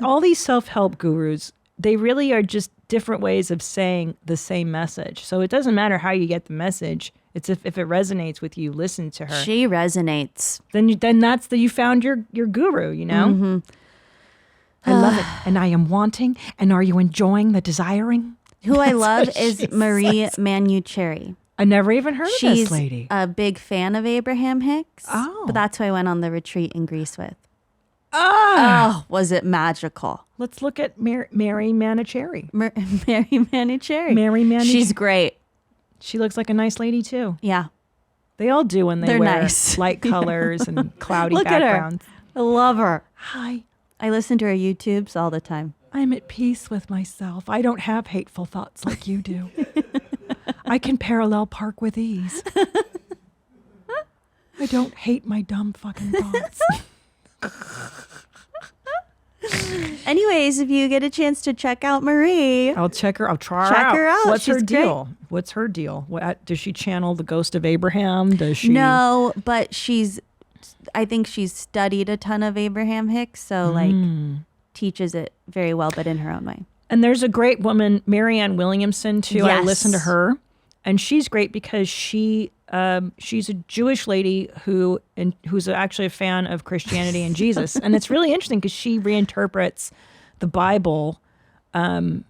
all these self-help gurus, they really are just different ways of saying the same message. So it doesn't matter how you get the message. It's if it resonates with you, listen to her. She resonates. Then that's you found your guru, Mm-hmm. I love it. And I am wanting. And are you enjoying the desiring? Who I love is Marie Manucherry. I never even heard of this She's lady. a big fan of Abraham Hicks. Oh. But that's who I went on the retreat in Greece with. Oh, was it magical? Let's look at Mary Manucherry. Mary Manucherry. Mary Manucherry. She's great. She looks like a nice lady too. Yeah. They all do when They're wear nice. light colors and cloudy Look backgrounds. At her. I love her. Hi. I listen to her YouTubes all the time. I'm at peace with myself. I don't have hateful thoughts like you do. I can parallel park with ease. I don't hate my dumb fucking thoughts. Anyways, if you get a chance to check out Marie, I'll check her. I'll try check her out. What's She's her deal? What's her deal? Does she channel the ghost of Abraham? Does she? No, but I think she's studied a ton of Abraham Hicks, so teaches it very well, but in her own way. And there's a great woman, Marianne Williamson, too. Yes. I listen to her, and she's great because she's a Jewish lady who's actually a fan of Christianity and Jesus, and it's really interesting because she reinterprets the Bible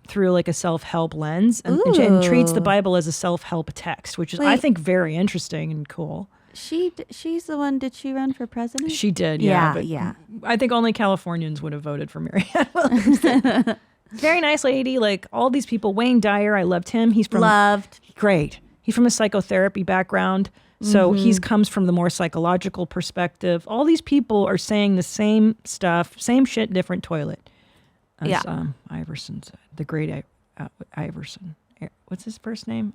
through like a self-help lens and treats the Bible as a self-help text, which is I think very interesting and cool. She's the one. Did she run for president? She did, yeah. I think only Californians would have voted for Marianne Williamson. Very nice lady. Like all these people. Wayne Dyer, I loved him. He's great. He's from a psychotherapy background, so he comes from the more psychological perspective. All these people are saying the same stuff, same shit, different toilet. As, Iverson said, the great Iverson. What's his first name?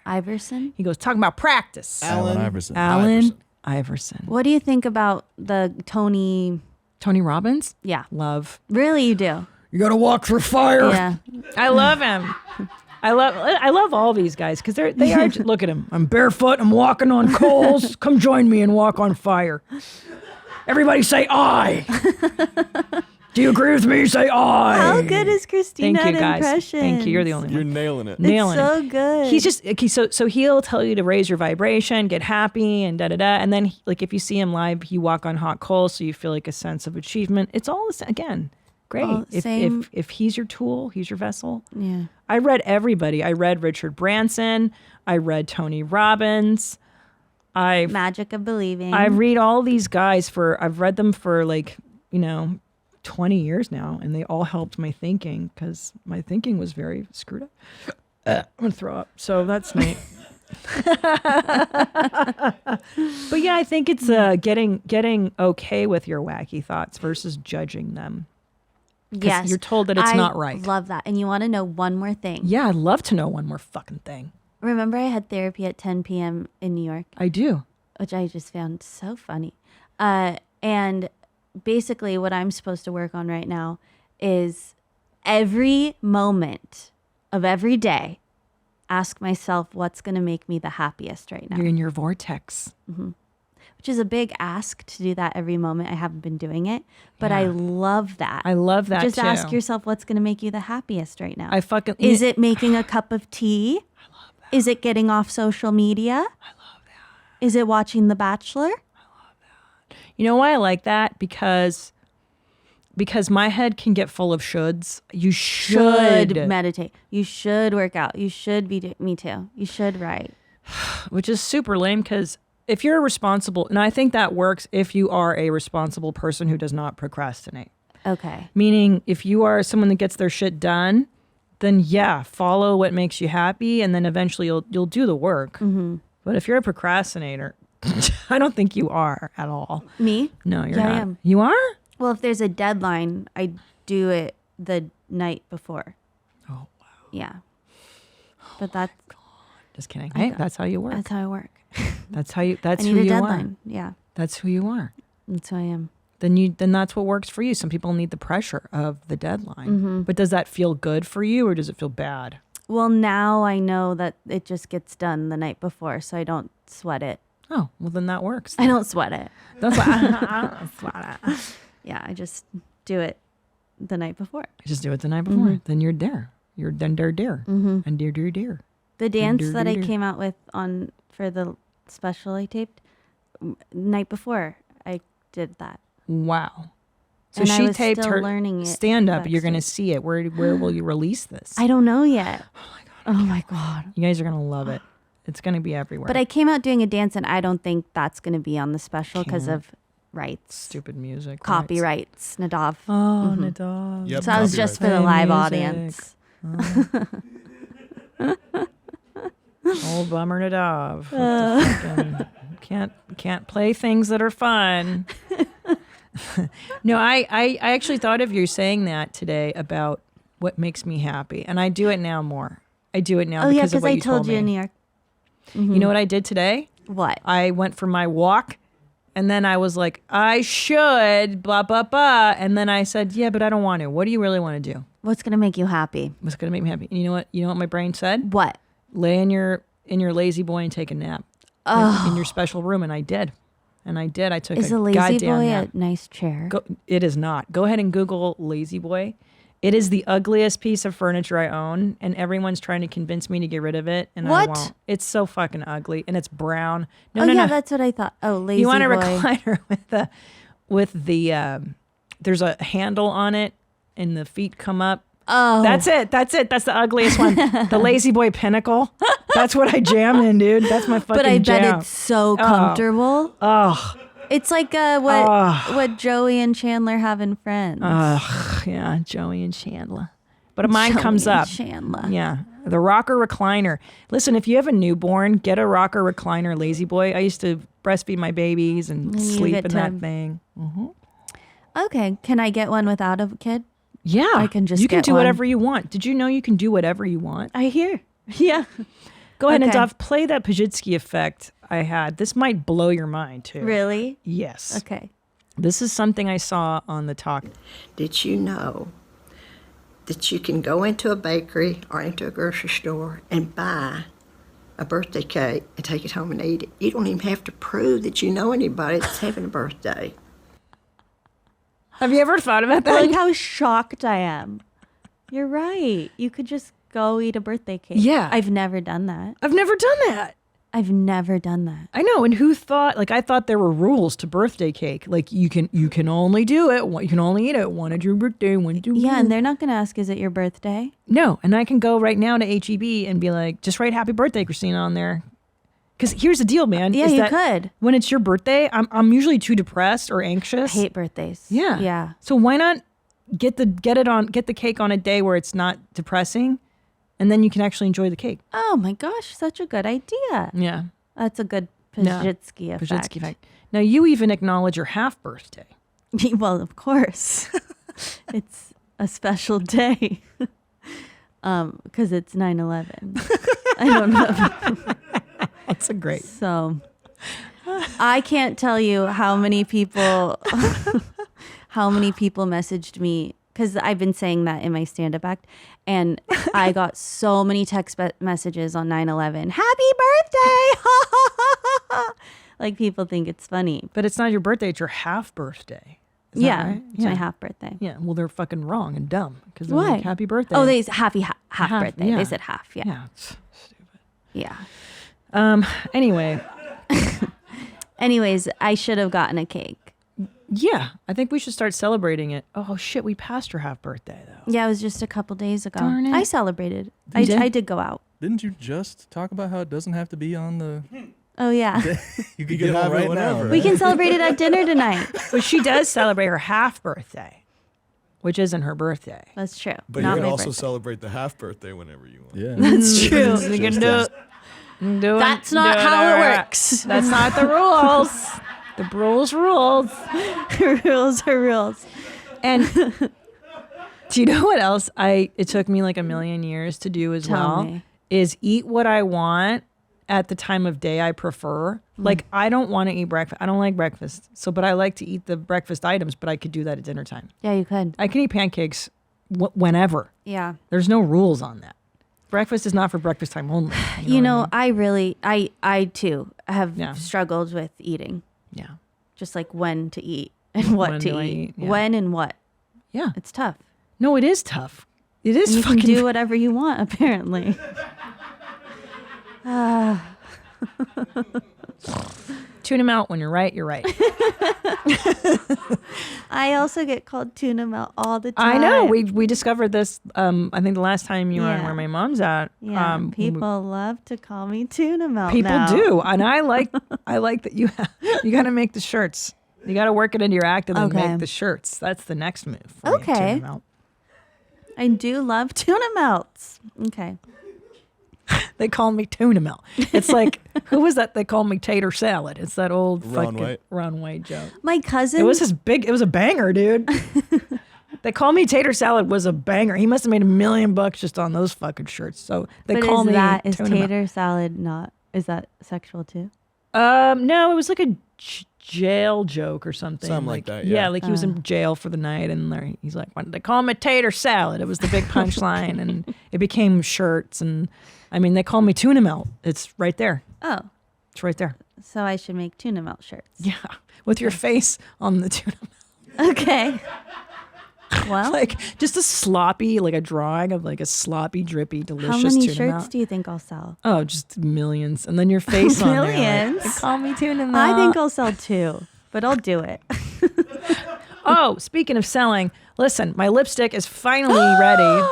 Iverson. He goes talking about practice. Alan Iverson. Alan Iverson. What do you think about the Tony Robbins? Yeah. Love. Really, you do? You gotta walk through fire. Yeah. I love him. I love all these guys because they are. Look at him. I'm barefoot. I'm walking on coals. Come join me and walk on fire. Everybody say aye. Do you agree with me? Say aye. How good is Christina Thank you, at guys. impressions? Thank you. You're the only You're one. nailing it. Nailing It's it. so good. He's just so he'll tell you to raise your vibration, get happy, and da da da. And then like if you see him live, you walk on hot coals, so you feel like a sense of achievement. It's all again great. All If he's your tool, he's your vessel. Yeah. I read everybody. I read Richard Branson. I read Tony Robbins. Magic of Believing. I read all these guys I've read them for 20 years now, and they all helped my thinking because my thinking was very screwed up. I'm gonna throw up. So that's neat. But yeah, I think it's getting okay with your wacky thoughts versus judging them. Yes. You're told that it's not right. I love that. And you want to know one more thing. Yeah, I'd love to know one more fucking thing. Remember I had therapy at 10 p.m. in New York, I do. which I just found so funny. And basically what I'm supposed to work on right now is every moment of every day, ask myself what's going to make me the happiest right now. You're in your vortex. Which is a big ask to do that every moment. I haven't been doing it, but I love that. I love that Just too. ask yourself what's going to make you the happiest right now. Is it making a cup of tea? I love that. Is it getting off social media? I love that. Is it watching The Bachelor? You know why I like that? Because because my head can get full of shoulds. You Should should. meditate. You should work out. You should be. Me too. You should write. Which is super lame because if you're responsible, and I think that works if you are a responsible person who does not procrastinate. Okay. Meaning, if you are someone that gets their shit done, then yeah, follow what makes you happy, and then eventually you'll do the work. Mm-hmm. But if you're a procrastinator, I don't think you are at all. Me? No, you're Yeah, not. I am. You are? Well, if there's a deadline, I do it the night before. Oh wow. Yeah. But that's Just kidding. Hey, that's how you work. that's how I work. That's how you. That's I who need a you deadline. are. Yeah. That's who you are. That's who I am. Then that's what works for you. Some people need the pressure of the deadline. Mm-hmm. But does that feel good for you, or does it feel bad? Well, now I know that it just gets done the night before, so I don't sweat it. Oh, well then that works. I don't sweat it. That's why I don't sweat it. Yeah, I just do it the night before. Just do it the night before. Mm-hmm. Then you're there. You're then dear. Mm-hmm. And dear. The dance do, that do, I do. came out with for the special I taped night before, I did that. Wow. So And I she was taped still her learning it stand up. You're going to backstage. see it. Where will you release this? I don't know yet. Oh my god. You guys are going to love it. It's going to be everywhere. But I came out doing a dance, and I don't think that's going to be on the special because Can't. of rights, Stupid music. copyrights, Nadav. Oh, Nadav. Yep, So I was just for the copyright. live Play audience. Old bummer Nadav. What the fucking- can't play things that are fun. No, I actually thought of you saying that today about what makes me happy, and I do it now more. I do it now Oh yeah, because of because what I you told you me. in New York. You know what I did today? What? I went for my walk, and then I was like, I should, blah, blah, blah. And then I said, yeah, but I don't want to. What do you really want to do? What's going to make you happy? What's going to make me happy? And you know what? You know what my brain said? What? Lay in your lazy boy and take a nap in your special room. And I did. I took Is a a lazy goddamn boy nap. a nice chair? It is not. Go ahead and Google lazy boy. It is the ugliest piece of furniture I own, and everyone's trying to convince me to get rid of it, and What? I won't. It's so fucking ugly, and it's brown. No, oh no, yeah, no. that's what I thought. Oh, lazy You want a boy. recliner with the there's a handle on it, and the feet come up. Oh, That's it. That's the ugliest one. The lazy boy pinnacle. That's what I jam in, dude. That's my fucking but I bet jam. it's so comfortable. Oh, It's like what Joey and Chandler have in Friends. yeah, Joey and Chandler. But mine Joey comes and up. Chandler. Yeah, the rocker recliner. Listen, if you have a newborn, get a rocker recliner lazy boy. I used to breastfeed my babies and you sleep get in to- that thing. Okay, can I get one without a kid? Yeah, I can just you can get do one. whatever you want. Did you know you can do whatever you want? I hear. Yeah. Go ahead and Okay. Dov, play that Pajitsky effect I had. This might blow your mind too. Really? Yes. Okay. This is something I saw on the talk. Did you know that you can go into a bakery or into a grocery store and buy a birthday cake and take it home and eat it? You don't even have to prove that you know anybody that's having a birthday. Have you ever thought about that? Like how shocked I am. You're right. You could just go eat a birthday cake. Yeah. I've never done that. I've never done that. I've never done that. I know. And who thought, like, I thought there were rules to birthday cake. Like, you can only do it. You can only eat it one at your birthday. Yeah, and they're not going to ask, is it your birthday? No. And I can go right now to HEB and be like, just write happy birthday, Christina, on there. Because here's the deal, man. Yeah, is you that could. When it's your birthday, I'm usually too depressed or anxious. I hate birthdays. Yeah. Yeah. So why not get the cake on a day where it's not depressing, and then you can actually enjoy the cake. Oh my gosh, such a good idea. Yeah. That's a good Yeah. Pajitsky effect. Pajitsky effect. Now you even acknowledge your half birthday. Well, of course. It's a special day. Because it's 9/11. I don't know. That's a great. So I can't tell you how many people messaged me, because I've been saying that in my stand-up act, and I got so many text messages on 9/11. Happy birthday! Like, people think it's funny. But it's not your birthday; it's your half birthday. Is that Yeah, right? it's my half birthday. Yeah. Well, they're fucking wrong and dumb because they're Why? like, happy birthday. Oh, they half birthday. yeah. They said half. Yeah. Yeah. It's stupid. Yeah. Anyway, Anyways, I should have gotten a cake. Yeah, I think we should start celebrating it. Oh shit, we passed her half birthday though. Yeah, it was just a couple days ago. Darn it. I celebrated. You did? I did go out. Didn't you just talk about how it doesn't have to be on the... Oh, yeah. You You can have it whenever. We can celebrate it at dinner tonight. But she does celebrate her half birthday, which isn't her birthday. That's true. But Not you can my also birthday. celebrate the half birthday whenever you want. Yeah. That's true. You can do it. That's not how it works. That's not the rules. The rules. Rules are rules. And do you know what else it took me like a million years to do as Tell well? me. Is eat what I want at the time of day I prefer. Like I don't want to eat breakfast. I don't like breakfast. But I like to eat the breakfast items, but I could do that at dinner time. Yeah, you could. I can eat pancakes whenever. Yeah. There's no rules on that. Breakfast is not for breakfast time only. You know, what I mean? I too have Yeah. struggled with eating. Yeah. Just like when to eat and what When to do I eat. eat? Yeah. When and what. Yeah. It's tough. No, it is tough. It is You fucking can do whatever you want, apparently. Tune them out when you're right. You're right. I also get called tuna melt all the time. I know. We discovered this. I think the last time you were on Yeah. Where My Mom's At. Yeah, people love to call me tuna melt. People now. do, and I like that you got to make the shirts. You got to work it into your act and then Okay. make the shirts. That's the next move. For Okay. You, tune 'em out. I do love tuna melts. Okay. They call me tuna melt. It's like who was that? They call me tater salad. It's that old Ron fucking White. Ron White joke. My cousin. It was it was a banger, dude. They call me tater salad was a banger. He must have made $1 million just on those fucking shirts. So they but call is me that tuna melt. tater salad not? Is that sexual too? No, it was like a jail joke or something. Something like that, yeah. like he was in jail for the night, and he's like, "Why did they call me tater salad?" It was the big punchline, and it became shirts. And I mean, they call me tuna melt. It's right there. Oh, It's right there. so I should make tuna melt shirts. Yeah, with your face on the tuna melt. Okay. Well, Like just a sloppy, like a drawing of like a sloppy, drippy, delicious how many tuna shirts melt. do you think I'll sell? Oh, just millions, and then your face on there. like, Millions? they call me tuna melt. I think I'll sell 2, but I'll do it. Oh, speaking of selling, listen, my lipstick is finally ready.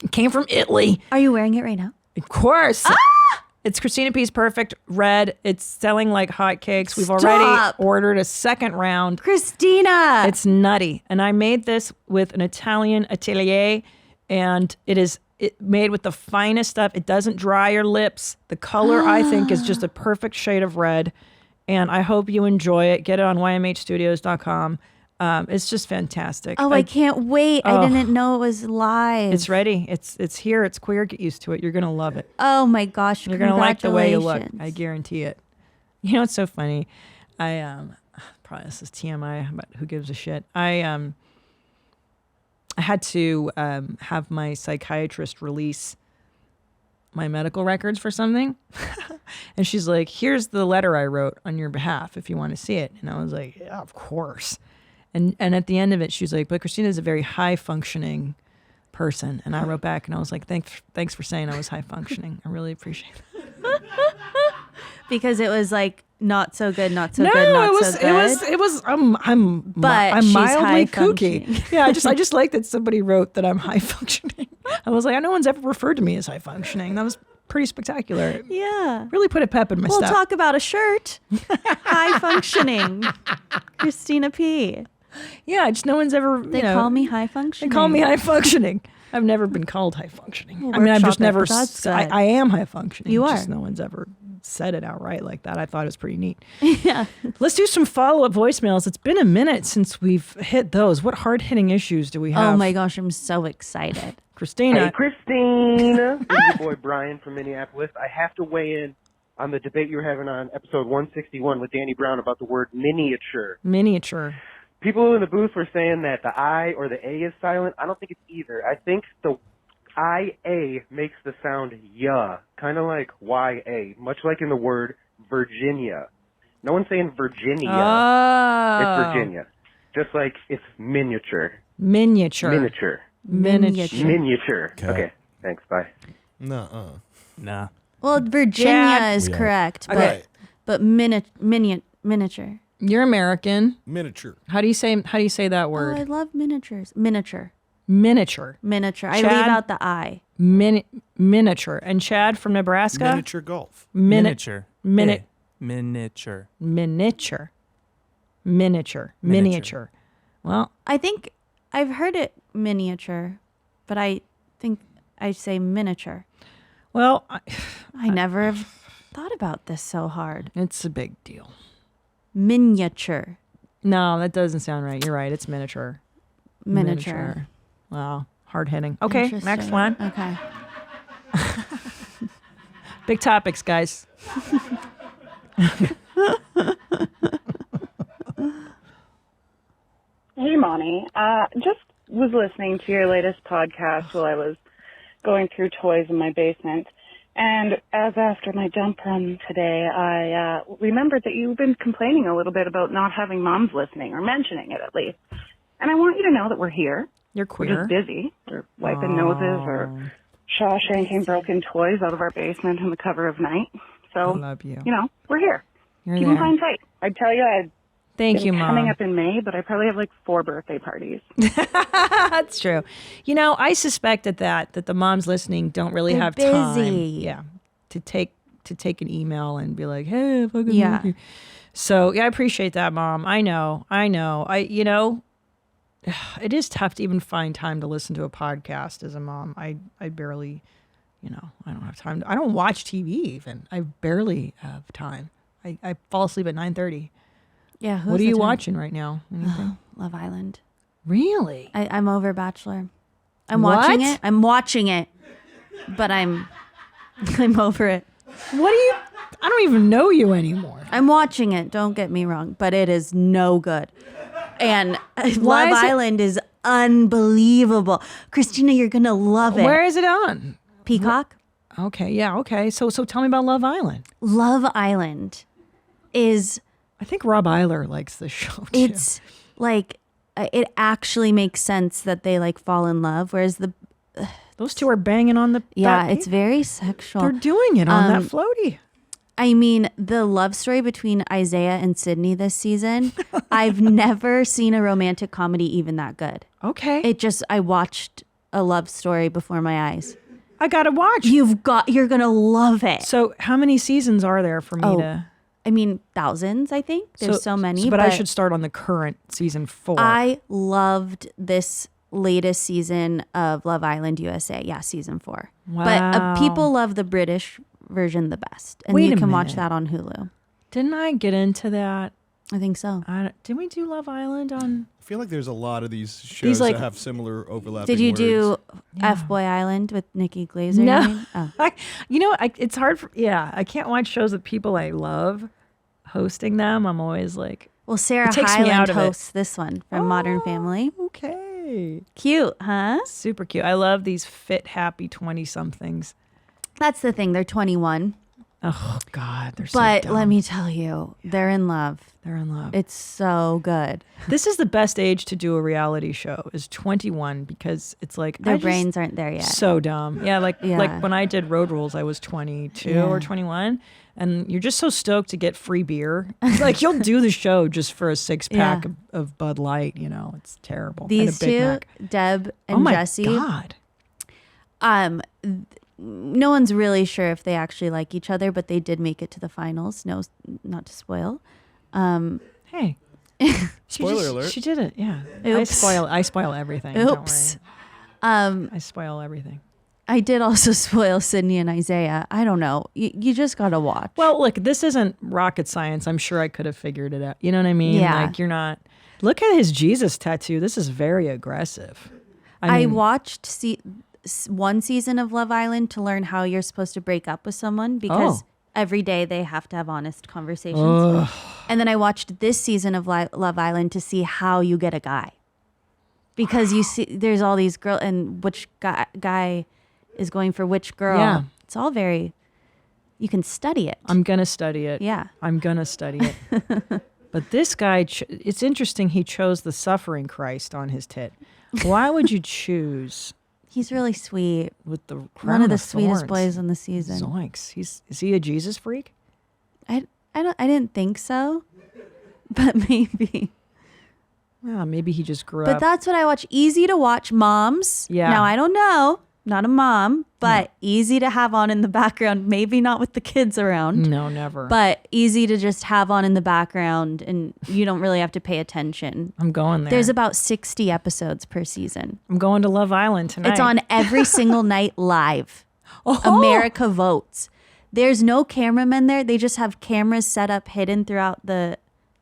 It came from Italy. Are you wearing it right now? Of course. It's Christina P's Perfect Red. It's selling like hotcakes. We've already Stop. ordered a second round. Christina. It's nutty. And I made this with an Italian atelier, and it made with the finest stuff. It doesn't dry your lips. The color, I think, is just a perfect shade of red. And I hope you enjoy it. Get it on ymhstudios.com. It's just fantastic. Oh, I can't wait. Oh. I didn't know it was live. It's ready. It's here. It's queer. Get used to it. You're going to love it. Oh my gosh. You're gonna like the way you look. Congratulations. I guarantee it. You know, it's so funny. I probably this is TMI, but who gives a shit? I had to have my psychiatrist release my medical records for something, and she's like, "Here's the letter I wrote on your behalf if you want to see it." And I was like, "Yeah, of course." And at the end of it, she's like, "But Christina is a very high functioning person." And I wrote back and I was like, thanks for saying I was high functioning. I really appreciate it. Because it was like not so good, not so No, good, not it was so good. it was I'm But she's mildly high kooky. functioning. Yeah, I just like that somebody wrote that I'm high functioning. I was like, no one's ever referred to me as high functioning. That was pretty spectacular. Yeah. Really put a pep in my We'll step. talk about a shirt. High functioning. Christina P. Yeah, just no one's ever They call me high functioning. They call me high functioning. I've never been called high functioning. We'll I mean, I've workshop just it, never. but that's good. I am high functioning. You Just are. no one's ever said it outright like that. I thought it was pretty neat. Yeah. Let's do some follow-up voicemails. It's been a minute since we've hit those. What hard-hitting issues do we have? Oh my gosh, I'm so excited. Christina. Hey, Christine. This is your boy Brian from Minneapolis. I have to weigh in on the debate you were having on episode 161 with Danny Brown about the word miniature. Miniature. People in the booth were saying that the I or the A is silent. I don't think it's either. I think the I-A makes the sound ya, kind of like Y-A, much like in the word Virginia. No one's saying Virginia. Oh. It's Virginia. Just like it's miniature. Miniature. Miniature. Miniature. Miniature. Okay. Okay. Thanks. Bye. Nuh-uh. Nah. Well, Virginia Chad. is Yeah. correct, but Right. but miniature. Miniature. You're American. Miniature. How do you say that Oh, word? I love miniatures. Miniature. Miniature. I Chad? leave out the I. Miniature. And Chad from Nebraska? Miniature golf. Miniature. Miniature. Miniature. Miniature. Well, I think I've heard it miniature, but I think I say miniature. well, I never have thought about this so hard. it's a big deal. Miniature. No, that doesn't sound right. You're right. It's miniature. Miniature. Wow. Hard hitting. Okay, next Interesting. one. Okay. Big topics, guys. Hey, Monty. Just was listening to your latest podcast while I was going through toys in my basement. And as after my dump run today, I remembered that you've been complaining a little bit about not having moms listening, or mentioning it at least. And I want you to know that we're here. You're We're queer. just busy. We're wiping noses or shawshanking broken toys out of our basement in the cover of night. So, I love you. We're here. You're Keep them there. fine tight. I'd tell you I'd Thank you, coming Mom. up in May, but I probably have like 4 birthday parties. That's true. I suspect that the moms listening don't really They're have time. busy. Yeah, to take an email and be like, hey, fucking Yeah. love you. So yeah, I appreciate that, Mom. I know. It is tough to even find time to listen to a podcast as a mom. I barely, I don't have time. I don't watch TV even. I barely have time. I fall asleep at 9:30. Yeah. What are you watching right now? Anything? Love Island. Really? I'm over Bachelor. I'm watching What? it. I'm watching it, but I'm over it. What do you? I don't even know you anymore. I'm watching it. Don't get me wrong, but it is no good. And Why Love is it- Island is unbelievable. Christina, you're gonna love it. Where is it on? Peacock? Okay, yeah, okay. So tell me about Love Island. Love Island is I think Rob Eiler likes this show too. it's like it actually makes sense that they like fall in love, whereas Those two are banging on the it's very sexual. they're doing it on that floaty. I mean, the love story between Isaiah and Sydney this season, I've never seen a romantic comedy even that good. Okay. I watched a love story before my eyes. I gotta watch. You're gonna love it. So how many seasons are there for me to I mean, thousands, I think. There's so many. But I should start on the current season 4. I loved this latest season of Love Island USA. Yeah, season 4. Wow. But people love the British version the best. And Wait you a can watch minute. that on Hulu. Didn't I get into that? I think so. Didn't we do Love Island on? I feel like there's a lot of these shows like- that have similar overlapping Did you words. do F-Boy Island with Nikki Glazer? No. you mean? Oh. It's hard for, I can't watch shows with people I love hosting them. I'm always like, Well, Sarah It takes me Hyland out of it. hosts this one from Modern Family. okay. Cute, huh? Super cute. I love these fit, happy 20-somethings. That's the thing. They're 21. Oh, God. They're so But dumb. let me tell you, they're in love. They're in love. It's so good. This is the best age to do a reality show is 21 because it's like Their I just- brains aren't there yet. So dumb. Yeah, like Yeah. when I did Road Rules, I was 22 Yeah. or 21, and you're just so stoked to get free beer. Like you'll do the show just for a 6-pack Yeah. of Bud Light. It's terrible. These and a Big two, Mac. Deb and Oh my Jesse, God. no one's really sure if they actually like each other, but they did make it to the finals. No, not to spoil. Hey. Spoiler alert. She did it. Yeah. Oops. I spoil everything. Don't Oops. worry. I spoil everything. I did also spoil Sydney and Isaiah. I don't know. You just got to watch. Well, look, this isn't rocket science. I'm sure I could have figured it out. You know what I mean? Yeah. Like you're not. Look at his Jesus tattoo. This is very aggressive. I mean, watched one season of Love Island to learn how you're supposed to break up with someone because every day they have to have honest conversations. And then I watched this season of Love Island to see how you get a guy. Because you see, there's all these girls, and which guy is going for which girl. Yeah. It's all very, you can study it. I'm going to study it. Yeah. I'm going to study it. But this guy, it's interesting he chose the suffering Christ on his tit. Why would you choose He's really sweet. with the crown One of the of sweetest thorns? boys on the season. Zoinks. Is he a Jesus freak? I didn't think so. but maybe. Yeah, maybe he just grew But up. that's what I watch. Easy to watch. Moms. Yeah. Now, I don't know. Not a mom, but easy to have on in the background. Maybe not with the kids around. No, never. But easy to just have on in the background, and you don't really have to pay attention. I'm going there. There's about 60 episodes per season. I'm going to Love Island tonight. It's on every single night live. Oh. America votes. There's no cameramen there. They just have cameras set up hidden throughout the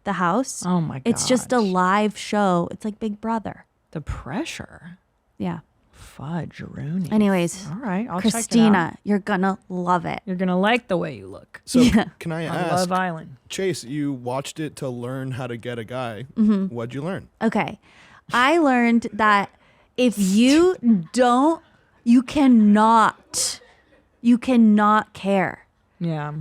house. Oh my god. It's just a live show. It's like Big Brother. The pressure. Yeah. Fudge Rooney. Anyways, all right, I'll check it out. Christina, you're gonna love it. You're gonna like the way you look. So Yeah. can I On ask, Love Island. Chase, you watched it to learn how to get a guy. What'd you learn? Okay. I learned that if you don't, you cannot care. Yeah.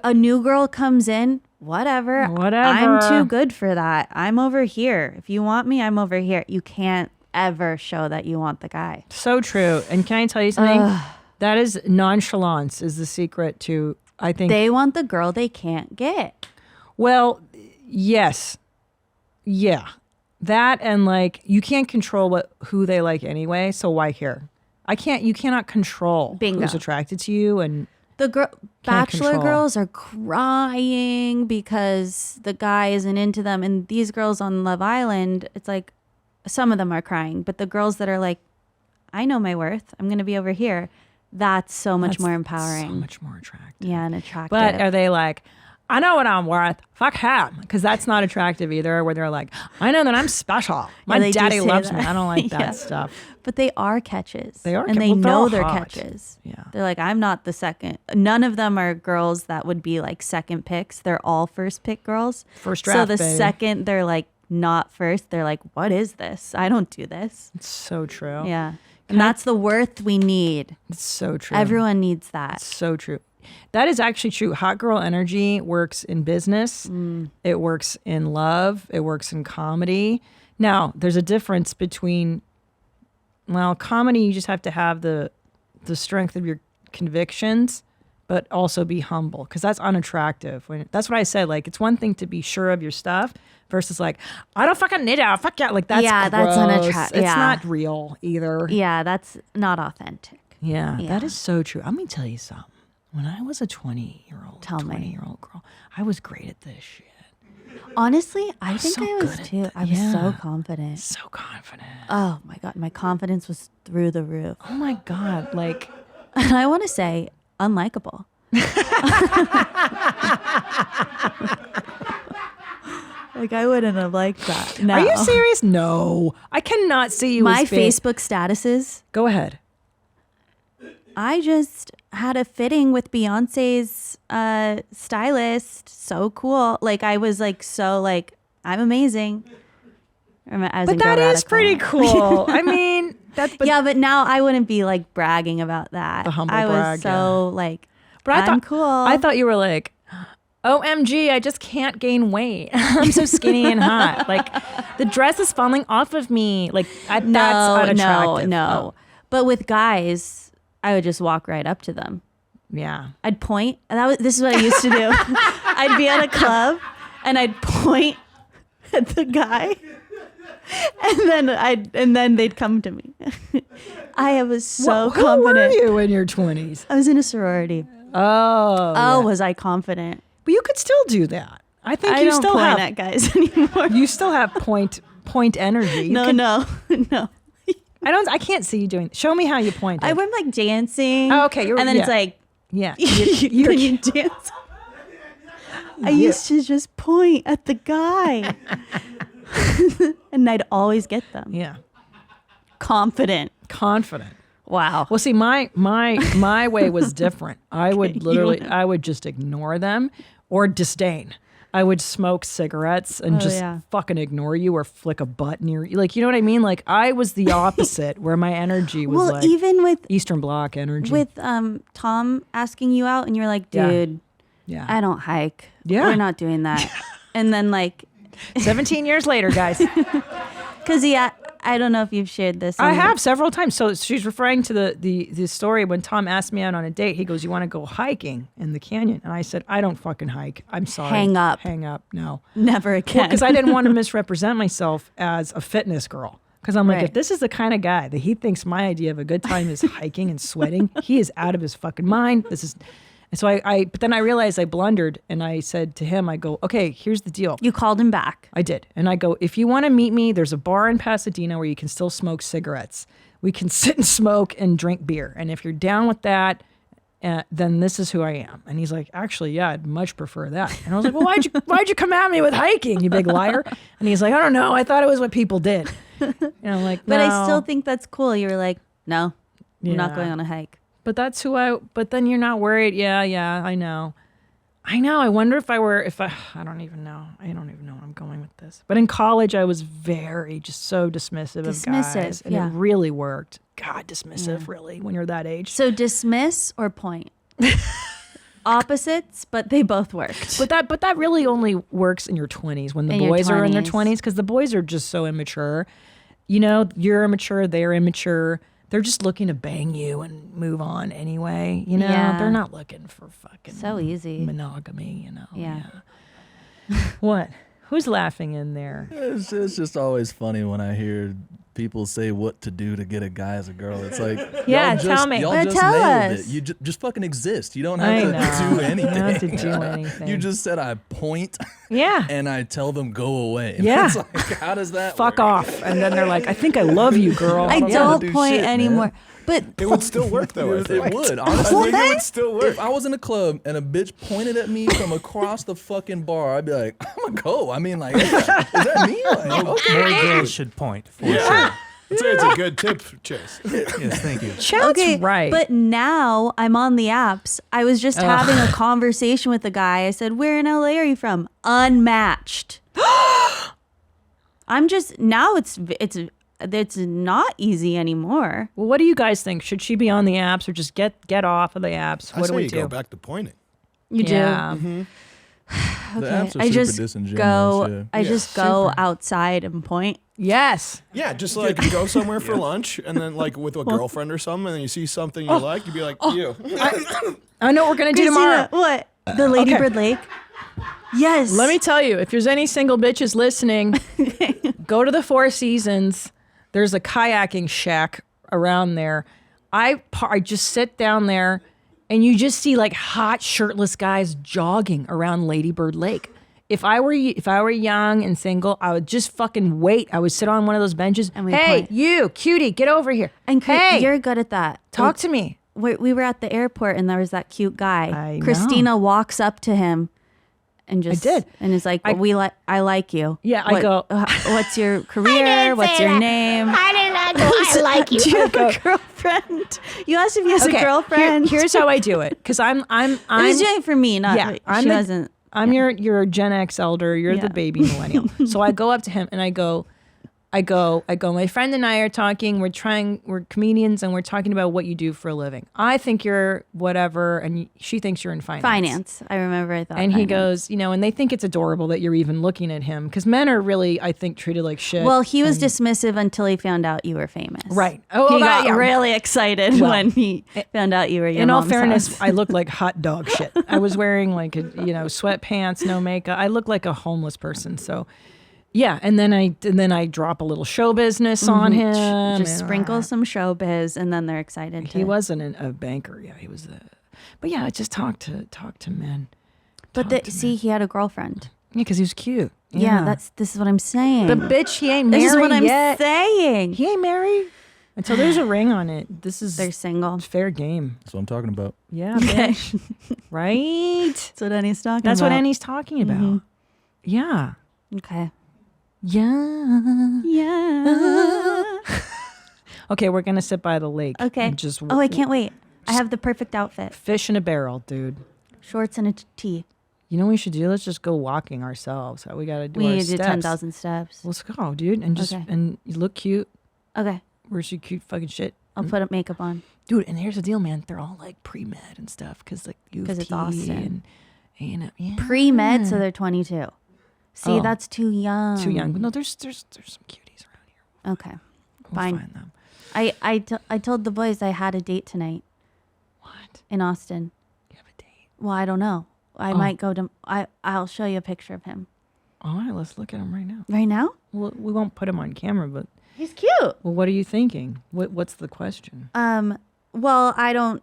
A new girl comes in, whatever. I'm too good for that. I'm over here. If you want me, I'm over here. You can't ever show that you want the guy. So true. And can I tell you something? That is nonchalance is the secret to, I think. They want the girl they can't get. Well, yes. Yeah. That and like you can't control who they like anyway, so why care? You cannot control Bingo. who's attracted to you, and The bachelor control. girls are crying because the guy isn't into them. And these girls on Love Island, it's like some of them are crying. But the girls that are like, I know my worth. I'm going to be over here. That's so much more empowering. So much more attractive. Yeah, and attractive. But are they like, I know what I'm worth. Fuck him. Because that's not attractive either, where they're like, I know that I'm special. My they do daddy say loves that. me. I don't like Yeah. that stuff. But they are catches. They are And ca- they well, they're know all they're hot. catches. Yeah. They're like, I'm not the second. None of them are girls that would be like second picks. They're all first pick girls. First So draft, the baby. second they're like not first, they're like, what is this? I don't do this. It's so true. Yeah. And that's the worth we need. It's so true. Everyone needs that. So true. That is actually true. Hot girl energy works in business. It works in love. It works in comedy. Now, there's a difference between, well, comedy, you just have to have the strength of your convictions, but also be humble, because that's unattractive. That's what I said. Like, it's one thing to be sure of your stuff versus like, I don't fucking need it. Fuck yeah. Like, that's Yeah, that's gross. unattractive. It's Yeah. not real either. Yeah, that's not authentic. Yeah, Yeah. that is so true. Let me tell you something. When I was a 20-year-old girl, I was great at this shit. Honestly, I think so I was good at too. that. I was so Yeah. confident. So confident. Oh my God. My confidence was through the roof. Oh my God. Like, And I want to say, unlikable. Like, I wouldn't have liked that. No. are you serious? No. I cannot see you My as being- Facebook statuses, Go ahead. I just had a fitting with Beyonce's stylist. So cool. Like, I was like, so like, I'm amazing. But that is pretty cool. I mean, yeah, but now I wouldn't be like bragging about that. The humble I was brag, so like, but I I'm thought, cool. I thought you were like, OMG, I just can't gain weight. I'm so skinny and hot. Like, the dress is falling off of me. Like, that's unattractive. No. But with guys, I would just walk right up to them. Yeah. I'd point. And this is what I used to do. I'd be at a club and I'd point at the guy. And then they'd come to me. I was so confident. Who were you in your 20s? I was in a sorority. Oh. Oh, was I confident? But you could still do that. I think I you don't still point have at guys anymore. You still have point energy. You No. I can't see you doing. Show me how you point. I went like dancing. Oh, okay. And then it's like, yeah. you dance. I used to just point at the guy. And I'd always get them. Yeah. Confident. Wow. Well, see, my way was different. I would literally, I would just ignore them or disdain. I would smoke cigarettes and fucking ignore you or flick a butt near you. Like, you know what I mean? Like, I was the opposite, where my energy was like even with Eastern Bloc energy. With Tom asking you out, and you're like, dude, Yeah. I don't hike. Yeah. We're not doing that. And then like 17 years later, guys. Because he I don't know if you've shared this. I have several times. So she's referring to the story when Tom asked me out on a date. He goes, "You want to go hiking in the canyon?" And I said, "I don't fucking hike. I'm sorry. Hang up. Hang up. No. Never again. Because I didn't want to misrepresent myself as a fitness girl. Because I'm like, Right. if this is the kind of guy that he thinks my idea of a good time is hiking and sweating, he is out of his fucking mind. This is." And so but then I realized I blundered and I said to him, I go, "Okay, here's the deal." You called him back. I did. And I go, "If you want to meet me, there's a bar in Pasadena where you can still smoke cigarettes. We can sit and smoke and drink beer. And if you're down with that, then this is who I am." And he's like, "Actually, yeah, I'd much prefer that." And I was like, "Well, why'd you come at me with hiking, you big liar?" And he's like, "I don't know. I thought it was what people did." And I'm like, But I "No." still think that's cool. You were like, no, I'm not Yeah. going on a hike. But that's but then you're not worried. Yeah, I know. I wonder if I don't even know. I don't even know where I'm going with this. But in college, I was just so dismissive of guys. And yeah. it really worked. God, dismissive, really, when you're that age. So dismiss or point? Opposites, but they both worked. But that really only works in your 20s when the In your boys are in their 20s. 20s because the boys are just so immature. You know, you're immature, they're immature. They're just looking to bang you and move on anyway. You know, Yeah. they're not looking for fucking So easy. monogamy, you know. Yeah. What? Who's laughing in there? It's just always funny when I hear people say what to do to get a guy as a girl. It's like, Yeah, y'all tell me. Y'all Well, just tell nailed us. it. You just fucking exist. You don't I have know. to do anything. You don't have to do anything. You just said I point Yeah. and I tell them go away. And Yeah. it's like, how does that Fuck work? off. And then they're like, "I think I love you, girl." I don't don't wanna do point shit, man. anymore. But It would still work though. I It think. would, I honestly. think it would still work. If I was in a club and a bitch pointed at me from across the fucking bar, I'd be like, I'm gonna go. I mean, like, is that me? Like, okay. More girls should point for sure. I'd say it's a good tip, Chase. Yes, thank you. That's right. But now I'm on the apps. I was just having a conversation with a guy. I said, "Where in LA are you from?" Unmatched. I'm just now it's not easy anymore. Well, what do you guys think? Should she be on the apps or just get off of the apps? I What say do we you do? go back to pointing. You Yeah. do. The Okay. apps are I super just disingenuous. go. Yeah. I just go outside and point. Yes. Yeah, just like you go somewhere for lunch and then like with a girlfriend or something and then you see something you like, you'd be like, you. I know what we're going to do tomorrow. What? The Lady Okay. Bird Lake? Yes. Let me tell you, if there's any single bitches listening, go to the Four Seasons. There's a kayaking shack around there. I just sit down there and you just see like hot shirtless guys jogging around Lady Bird Lake. If I were young and single, I would just fucking wait. I would sit on one of those benches. And we'd Hey, point. you cutie, get over here. And hey, you're good at that. talk to me. We were at the airport and there was that cute guy. I know. Christina walks up to him and just did. and is like, I like you. Yeah, I go, What's your career? What's your name? I did not go, "I like you." Do you have a girlfriend? You asked if he has a girlfriend. Here's how I do it, because I'm He was doing it for me, not yeah, she wasn't. I'm your Gen X elder. You're Yeah. the baby millennial. So I go up to him and I go, my friend and I are talking. We're comedians and we're talking about what you do for a living. I think you're whatever, and she thinks you're in finance. Finance. I remember I thought. And he finance. goes, and they think it's adorable that you're even looking at him, because men are really, I think, treated like shit. Well, he was dismissive until he found out you were famous. Right. He that- got really excited Well, when he found out you were your in all mom's fairness, house. I look like hot dog shit. I was wearing like sweatpants, no makeup. I look like a homeless person. So, yeah. And then I drop a little show business on him. Just and, sprinkle some showbiz, and then they're excited. He wasn't a banker. Yeah, he was. But yeah, I just talk to men. But he had a girlfriend. Yeah, because he was cute. Yeah, this is what I'm saying. But bitch, he ain't married This is what I'm yet. saying. He ain't married until there's a ring on it. They're single. Fair game. That's what I'm talking about. Yeah, bitch. Right. That's what Annie's talking That's about. what Annie's talking about. Yeah. Okay. Yeah. Yeah. Okay, we're gonna sit by the lake. Okay. and just I can't wait. I have the perfect outfit. fish in a barrel, dude. Shorts and a tee. You know what we should do? Let's just go walking ourselves. We gotta do We our need to do steps. 10,000 steps. Let's go, dude. And just Okay. and you look cute. Okay. Where's your cute fucking shit? I'll put up makeup on. Dude, and here's the deal, man. They're all like pre-med and stuff, because like U of 'Cause it's T Austin. and yeah. Pre-med, so they're 22. See, Oh. that's too young. Too young. But no, there's some cuties around here. Okay. Fine. find them. I told the boys I had a date tonight. What? In Austin. You have a date? Well, I don't know. I might go to. I'll show you a picture of him. All right, let's look at him right now. Right now? Well, we won't put him on camera, but he's cute. Well, what are you thinking? What's the question? Well,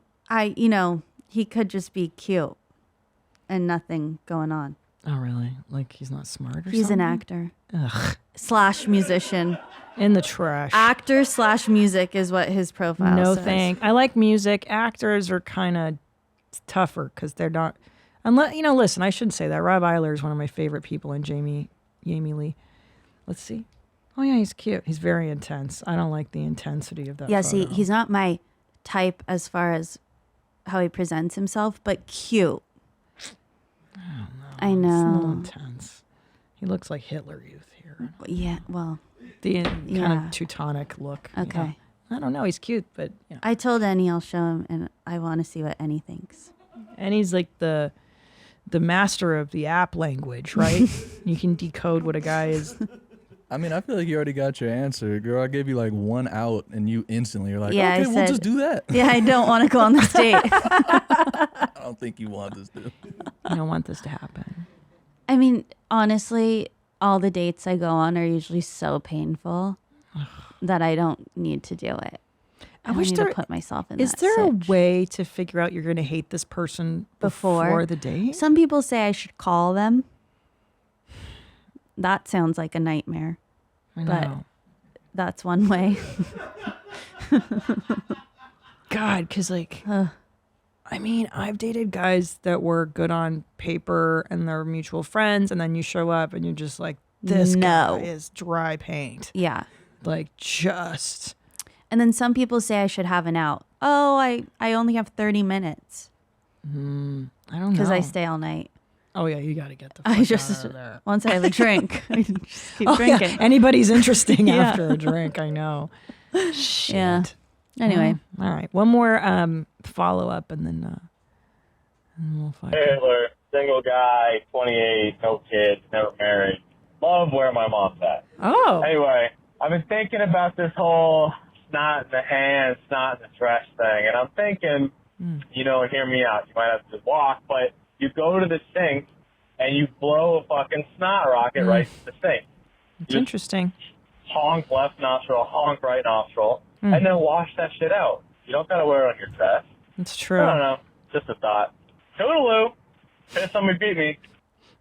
he could just be cute and nothing going on. Oh, really? Like he's not smart or something? He's an actor. Ugh. / musician. In the trash. Actor / music is what his profile No says. thank. I like music. Actors are kind of tougher because they're not. Unless listen, I shouldn't say that. Rob Eiler is one of my favorite people, and Jamie Lee. Let's see. Oh yeah, he's cute. He's very intense. I don't like the intensity of that. Yeah, photo. see, he's not my type as far as how he presents himself, but cute. I know. It's a little intense. He looks like Hitler Youth here. Yeah, well. The kind of Teutonic look. Okay. I don't know. He's cute, but I told Annie I'll show him, and I want to see what Annie thinks. And he's like the master of the app language, right? You can decode what a guy is. I mean, I feel like you already got your answer. Girl, I gave you like one out, and you instantly are like, Yeah, okay, I we'll said, just do that. Yeah, I don't want to go on this date. I don't think you want this to. I don't want this to happen. I mean, honestly, all the dates I go on are usually so painful that I don't need to do it. I wish need there to put myself in. Is that there a sitch. way to figure out you're going to hate this person before the date? Some people say I should call them. That sounds like a nightmare. I but know. that's one way. God, because I mean, I've dated guys that were good on paper and they're mutual friends, and then you show up and you're just like, this guy is dry paint. Yeah. Like just. And then some people say I should have an out. Oh, I only have 30 minutes. I don't know. Because I stay all night. Oh yeah, you got to get the fuck out of there. Once I have a drink, I just keep Yeah. drinking. Anybody's interesting Yeah. after a drink, I know. Shit. Yeah. Anyway. All right. One more follow up and then we'll find Taylor, single guy, 28, no kids, never married. Love where my mom's at. Oh. Anyway, I've been thinking about this whole snot in the hand, snot in the trash thing, and I'm thinking, and hear me out. You might have to walk, but you go to the sink and you blow a fucking snot rocket right to the sink. It's interesting. Honk left nostril, honk right nostril, and then wash that shit out. You don't gotta wear it on your chest. It's true. I don't know. Just a thought. Toodaloo. If somebody beat me.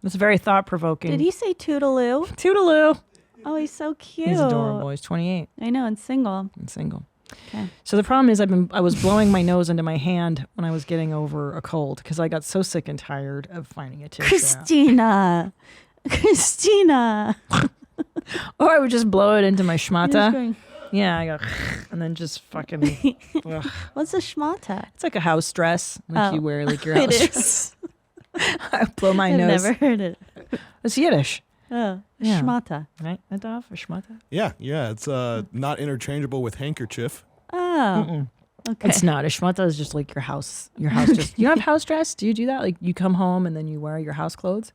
It's very thought provoking. Did he say toodaloo? Toodaloo. Oh, he's so cute. He's adorable. He's 28 I know, and single. and single. Okay. So the problem is I was blowing my nose into my hand when I was getting over a cold because I got so sick and tired of finding a tissue. Christina. Or I would just blow it into my schmata. going- Yeah, I go, and then just fucking. Ugh. What's a schmata? It's like a house dress, like Oh. you wear, like your It house is. dress. I blow my I've nose. never heard it. It's Yiddish. Oh, Yeah. schmata. Right? Adolf or schmata? Yeah. It's not interchangeable with handkerchief. Oh. Okay. It's not. A schmata is just like your house. Your house just. You don't have house dress? Do you do that? Like you come home and then you wear your house clothes?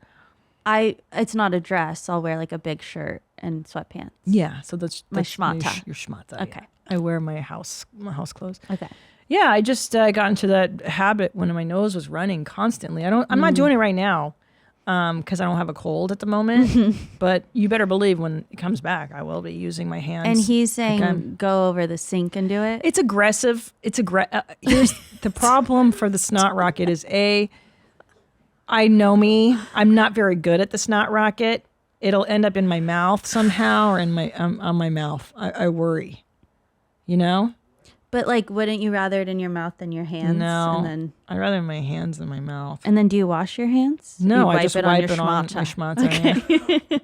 It's not a dress. I'll wear like a big shirt and sweatpants. Yeah. So that's My that's schmata. Your schmata. Okay. Yeah. I wear my house clothes. Okay. Yeah, I just got into that habit when my nose was running constantly. I'm not doing it right now because I don't have a cold at the moment. But you better believe when it comes back, I will be using my hands. And he's saying again. go over the sink and do it. It's aggressive. Here's the problem for the snot rocket is I know me. I'm not very good at the snot rocket. It'll end up in my mouth somehow or in my on my mouth. I worry. You know? But like, wouldn't you rather it in your mouth than your hands? No, And then, I'd rather my hands than my mouth. and then do you wash your hands? No, You I just wipe your it on my schmata. Okay.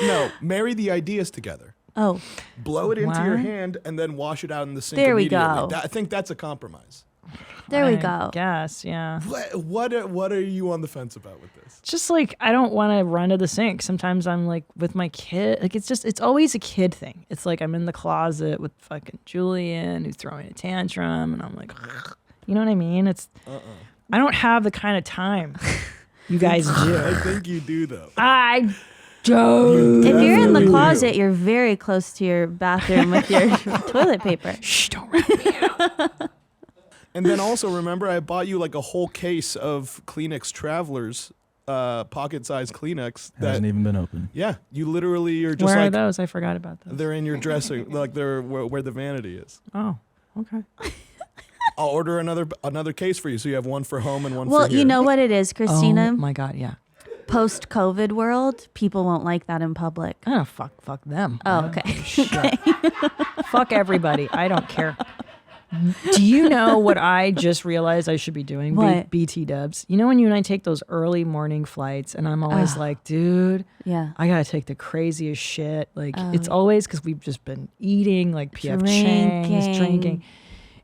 No, marry the ideas together. Oh. Blow it into your What? hand and then wash it out in the sink There we immediately. go. I think that's a compromise. There we I go. Guess, yeah. What are you on the fence about with this? Just like I don't want to run to the sink. Sometimes I'm like with my kid. Like it's always a kid thing. It's like I'm in the closet with fucking Julian who's throwing a tantrum, and I'm like, you know what I mean? It's I don't have the kind of time you guys do. I think you do though. I Dude. If you're in the Definitely closet, do. you're very close to your bathroom with your toilet paper. Shh, don't rat me out. And then also remember, I bought you like a whole case of Kleenex Travelers, pocket-sized Kleenex. Hasn't even been opened. Yeah, you literally are just Where are like those? I forgot about those. they're in your dressing, like they're where the vanity is. Oh, okay. I'll order another case for you, so you have one for home and one Well, for here. you know what it is, Christina? Oh my God, yeah. Post-COVID world, people won't like that in public. Oh, fuck them. Oh, okay. Fuck everybody. I don't care. Do you know what I just realized I should be doing? What? BT dubs. You know when you and I take those early morning flights, and I'm always like, dude, Yeah. I gotta take the craziest shit. Like it's always because we've just been eating, like PF Chang's, drinking,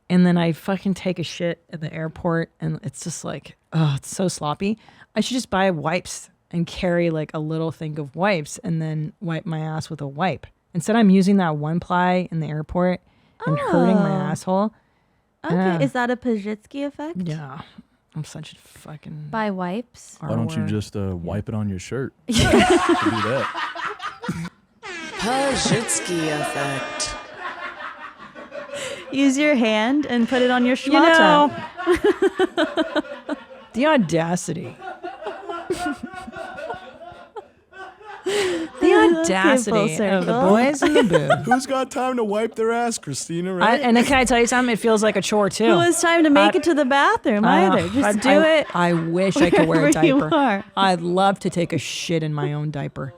and then I fucking take a shit at the airport, and it's just like, oh, it's so sloppy. I should just buy wipes and carry like a little thing of wipes, and then wipe my ass with a wipe. Instead, I'm using that one ply in the airport and hurting my asshole. Okay, is that a Pajitsky effect? Yeah. I'm such a fucking By wipes? Why don't you just wipe it on your shirt? Do Yeah. that. Pajitsky effect. Use your hand and put it on your You know, schmata. the audacity. The audacity of the boys in the booth. Who's got time to wipe their ass, Christina? Right? And then can I tell you something? It feels like a chore too. Who has time to make it to the bathroom either? Just do it. I wish I could wear a wherever you diaper. are. I'd love to take a shit in my own diaper.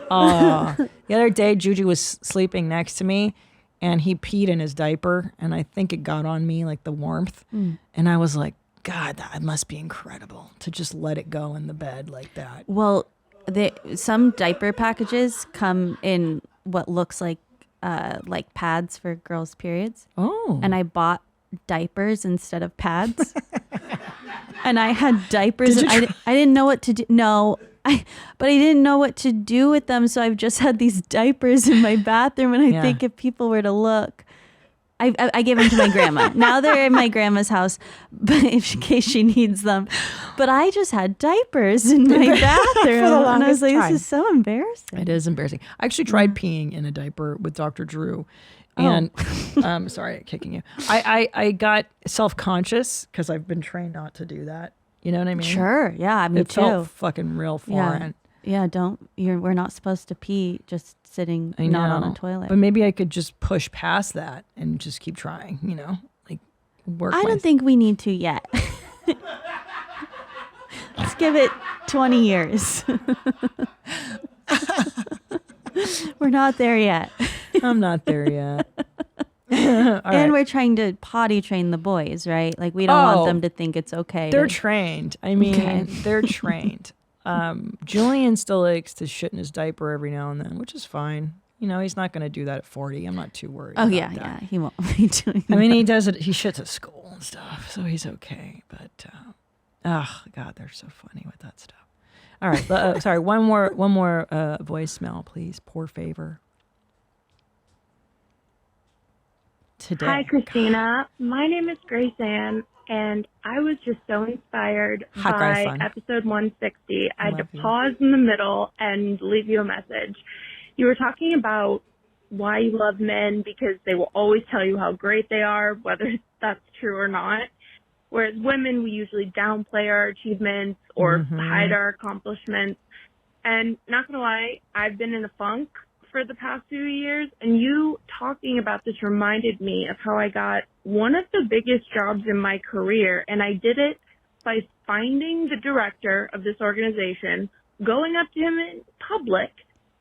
The other day, Juju was sleeping next to me, and he peed in his diaper, and I think it got on me, like the warmth. And I was like, God, that must be incredible to just let it go in the bed like that. Well, some diaper packages come in what looks like pads for girls' periods. Oh. And I bought diapers instead of pads. And I had diapers. Did you I didn't know what to do. No, but I didn't know what to do with them. So I've just had these diapers in my bathroom. And I think if people were to look, I gave them to my grandma. Now they're in my grandma's house, but in case she needs them. But I just had diapers in my bathroom. And I was like, this is so embarrassing. It is embarrassing. I actually tried peeing in a diaper with Dr. Drew. And sorry, kicking you. I got self-conscious because I've been trained not to do that. You know what I mean? Sure. Yeah, me it too. Felt fucking real foreign. Yeah, we're not supposed to pee just sitting not on a toilet. But maybe I could just push past that and just keep trying, like work. I don't think we need to yet. Let's give it 20 years. We're not there yet. I'm not there yet. And we're trying to potty train the boys, right? Like we don't want them to think it's okay. They're trained. I mean, they're trained. Julian still likes to shit in his diaper every now and then, which is fine. He's not going to do that at 40. I'm not too worried. Oh, about that. He won't be doing that. I mean, he does it. He shits at school and stuff, so he's okay. But, oh, God, they're so funny with that stuff. All right. Sorry. One more voicemail, please. Poor favor. Today. Hi, Christina. My name is Grace Ann, and I was just so inspired by episode 160. I had to pause in the middle and leave you a message. You were talking about why you love men because they will always tell you how great they are, whether that's true or not. Whereas women, we usually downplay our achievements or hide our accomplishments. And not gonna lie, I've been in a funk for the past few years, and you talking about this reminded me of how I got one of the biggest jobs in my career, and I did it by finding the director of this organization, going up to him in public,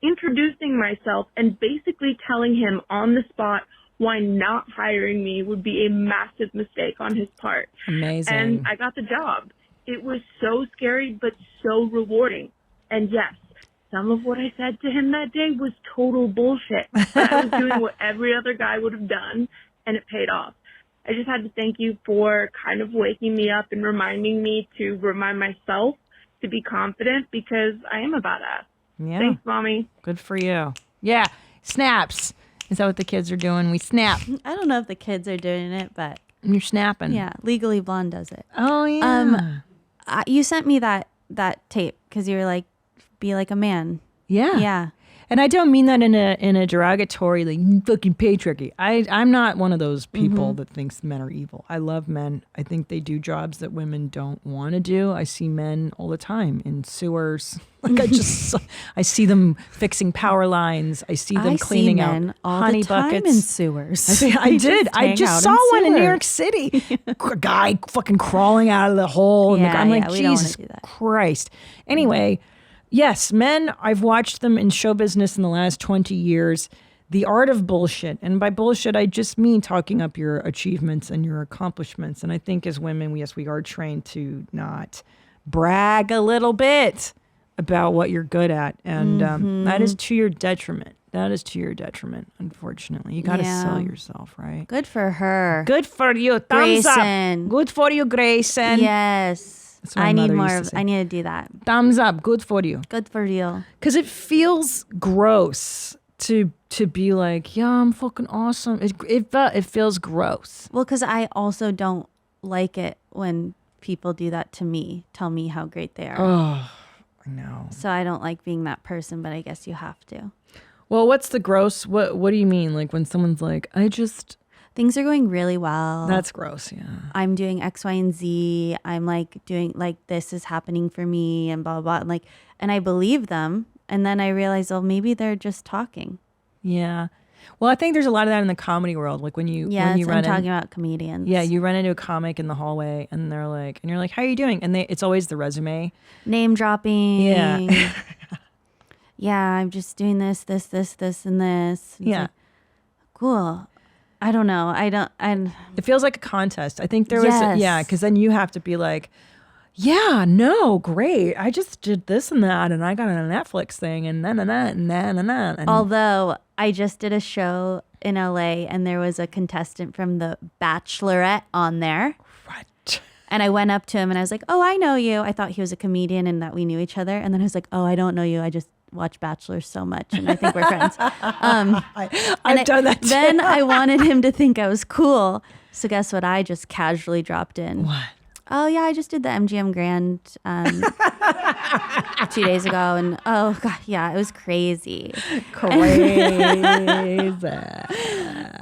introducing myself, and basically telling him on the spot why not hiring me would be a massive mistake on his part. Amazing. And I got the job. It was so scary, but so rewarding. And yes, some of what I said to him that day was total bullshit. But I was doing what every other guy would have done, and it paid off. I just had to thank you for kind of waking me up and reminding me to remind myself to be confident because I am a badass. Yeah. Thanks, Mommy. Good for you. Yeah. Snaps. Is that what the kids are doing? We snap. I don't know if the kids are doing it, but you're snapping. Yeah, Legally Blonde does it. Oh yeah. You sent me that tape because you were like, "Be like a man." Yeah. Yeah. And I don't mean that in a derogatory, like, fucking patriarchy. I'm not one of those people that thinks men are evil. I love men. I think they do jobs that women don't want to do. I see men all the time in sewers. Like I see them fixing power lines. I see them cleaning out all honey the time buckets in sewers. I did. I just saw one in New York City. A guy fucking crawling out of the hole. Yeah, I'm like, we don't wanna Jesus do that. Christ. Anyway, yes, men, I've watched them in show business in the last 20 years. The art of bullshit. And by bullshit, I just mean talking up your achievements and your accomplishments. And I think as women, we are trained to not brag a little bit about what you're good at. And that is to your detriment. That is to your detriment, unfortunately. You got to sell yourself, right? Good for her. Good for you. Thumbs Grayson. up. Good for you, Grayson. Yes. That's what my I need mother more used to of say. I need to do that. Thumbs up. Good for you. Good for you. Because it feels gross to be like, yeah, I'm fucking awesome. It feels gross. Well, because I also don't like it when people do that to me, tell me how great they are. Oh, I know. So I don't like being that person, but I guess you have to. Well, what's the gross? What do you mean? Like when someone's like, things are going really well. That's gross, yeah. I'm doing X, Y, and Z. I'm like doing like this is happening for me and blah, blah, blah. And I believe them. And then I realize, oh, maybe they're just talking. Yeah. Well, I think there's a lot of that in the comedy world. Like when you I'm run talking about comedians. Yeah, you run into a comic in the hallway and you're like, how are you doing? And it's always the resume. Name dropping. Yeah. Yeah, I'm just doing this, and this. It's Yeah. like, cool. I don't know. It feels like a contest. I think there was, Yes. because then you have to be like, yeah, no, great. I just did this and that, and I got on a Netflix thing, and na. Although I just did a show in LA, and there was a contestant from The Bachelorette on there. What? And I went up to him, and I was like, "Oh, I know you." I thought he was a comedian, and that we knew each other. And then I was like, "Oh, I don't know you. I just watch Bachelor so much, and I think we're friends." I've done that too. Then I wanted him to think I was cool. So guess what? I just casually dropped in. What? Oh yeah, I just did the MGM Grand 2 days ago, and oh god, yeah, it was crazy.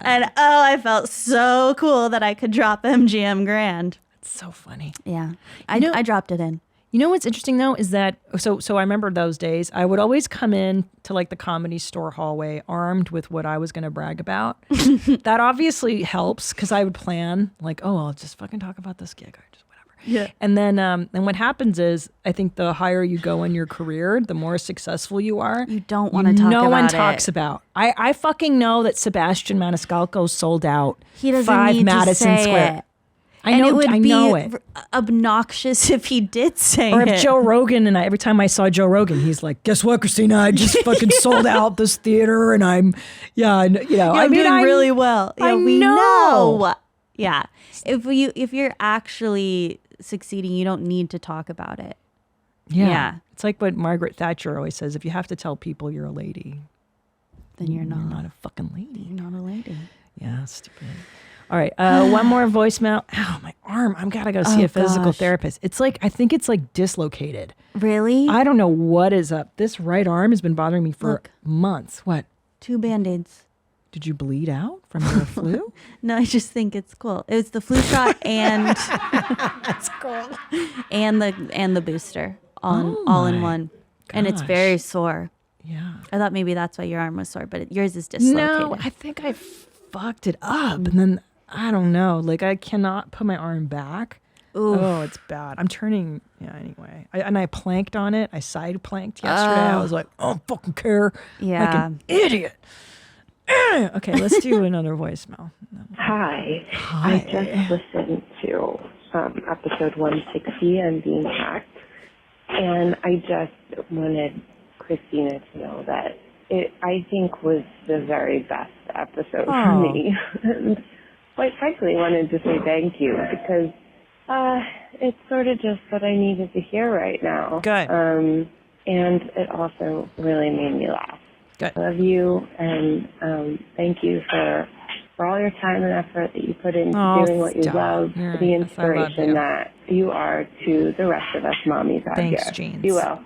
And I felt so cool that I could drop MGM Grand. It's so funny. Yeah, I dropped it in. You know what's interesting though is that so I remember those days. I would always come in to like the Comedy Store hallway armed with what I was going to brag about. That obviously helps because I would plan like, oh, I'll just fucking talk about this gig or just whatever. Yeah. And then and what happens is I think the higher you go in your career, the more successful you are. You don't want to talk about it. No one talks about. I fucking know that Sebastian Maniscalco sold out He doesn't 5 need Madison to say Square. it. I know it. Obnoxious if he did say Or it. if Joe Rogan, and every time I saw Joe Rogan, he's like, guess what, Christina? I just fucking sold out this theater and I'm doing really well. Yeah, we know. know. Yeah. If you're actually succeeding, you don't need to talk about it. Yeah. It's like what Margaret Thatcher always says, if you have to tell people you're a lady, then you're not. You're not a fucking lady. You're not a lady. Yeah, stupid. All right, one more voicemail. Ow, my arm. I've got to go see a physical therapist. It's like, I think it's like dislocated. Really? I don't know what is up. This right arm has been bothering me for months. What? 2 Band-Aids. Did you bleed out from the flu? No, I just think it's cool. It's the flu shot and that's cool. And the booster all in one. And it's very sore. Yeah. I thought maybe that's why your arm was sore, but yours is dislocated. No, I think I fucked it up, and then I don't know. Like I cannot put my arm back. Oof. Oh, it's bad. I'm turning. Yeah. Anyway, I planked on it. I side planked yesterday. I was like, I don't fucking care. Yeah. Like an idiot. Okay, let's do another voicemail. Hi. I just listened to episode 160 and being hacked, and I just wanted Christina to know that it, I think, was the very best episode for me. And quite frankly, wanted to say thank you because it's sort of just what I needed to hear right now. Good. And it also really made me laugh. Good. I love you, and thank you for all your time and effort that you put into doing what you love, for the inspiration that you are to the rest of us mommies out Thanks, here. Jeans. Be well.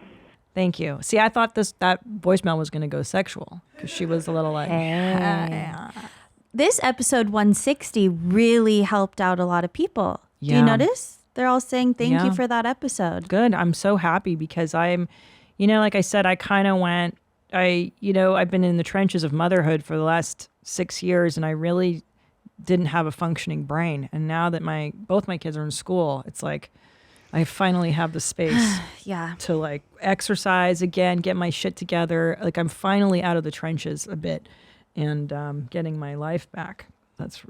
Thank you. See, I thought that voicemail was going to go sexual because she was a little like. This episode 160 really helped out a lot of people. Do you notice? They're all saying thank you for that episode. Good. I'm so happy because I'm, like I said, I kind of went. I've been in the trenches of motherhood for the last 6 years, and I really didn't have a functioning brain. And now that both my kids are in school, it's like I finally have the space to like exercise again, get my shit together. Like I'm finally out of the trenches a bit and getting my life back.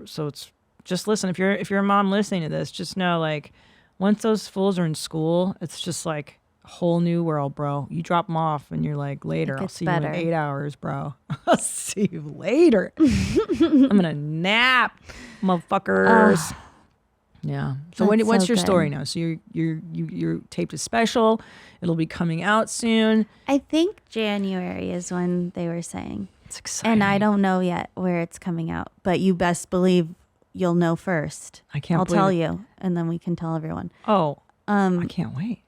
So it's just listen, if you're a mom listening to this, just know like once those fools are in school, it's just like a whole new world, bro. You drop them off and you're like, later, I'll see you in 8 hours, bro. I'll see you later. I'm gonna nap, motherfuckers. Yeah. So what's your story now? So your taped a special. It'll be coming out soon. I think January is when they were saying. It's exciting. And I don't know yet where it's coming out, but you best believe you'll know first. I'll tell you, and then we can tell everyone. Oh, I can't wait.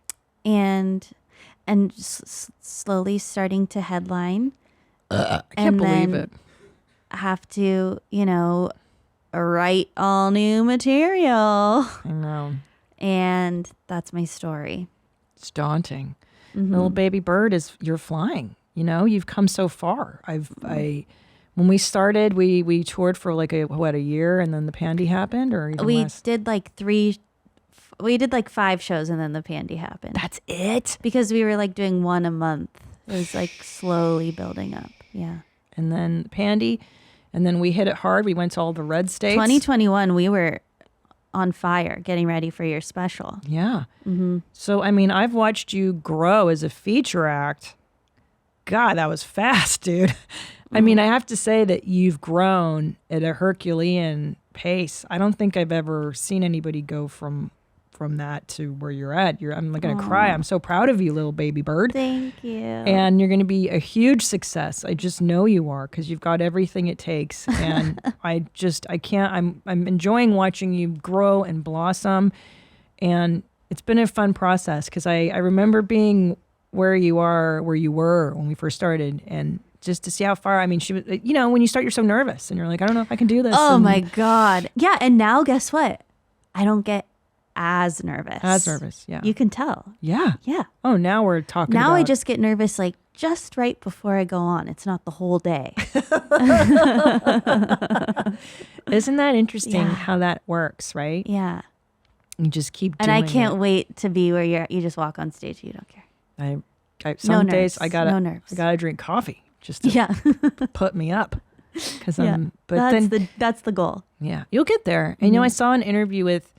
And slowly starting to headline. I can't believe it. Have to, write all new material. I know. And that's my story. It's daunting. Little baby bird you're flying. You've come so far. When we started, we toured for like a year, and then the pandy happened, or even less? Did like 5 shows, and then the pandy happened. That's it? Because we were like doing one a month. It was like slowly building up. Yeah. And then pandy, and then we hit it hard. We went to all the red states. 2021, we were on fire getting ready for your special. Yeah. So, I've watched you grow as a feature act. God, that was fast, dude. I have to say that you've grown at a Herculean pace. I don't think I've ever seen anybody go from that to where you're at. I'm going to cry. I'm so proud of you, little baby bird. Thank you. And you're going to be a huge success. I just know you are because you've got everything it takes. And I'm enjoying watching you grow and blossom. And it's been a fun process because I remember being where you were when we first started, and just to see how far. She was, when you start, you're so nervous and you're like, I don't know if I can do this. Oh my God. Yeah. And now guess what? I don't get as nervous. Yeah. You can tell. Yeah. Yeah. Oh, now we're talking Now about... I just get nervous like just right before I go on. It's not the whole day. Isn't that interesting how that works, right? Yeah. You just keep doing it. And I can't it. wait to be where you just walk on stage. You don't care. Some days I gotta nerves. I gotta drink coffee just to put me up. That's the goal. Yeah, you'll get there. And I saw an interview with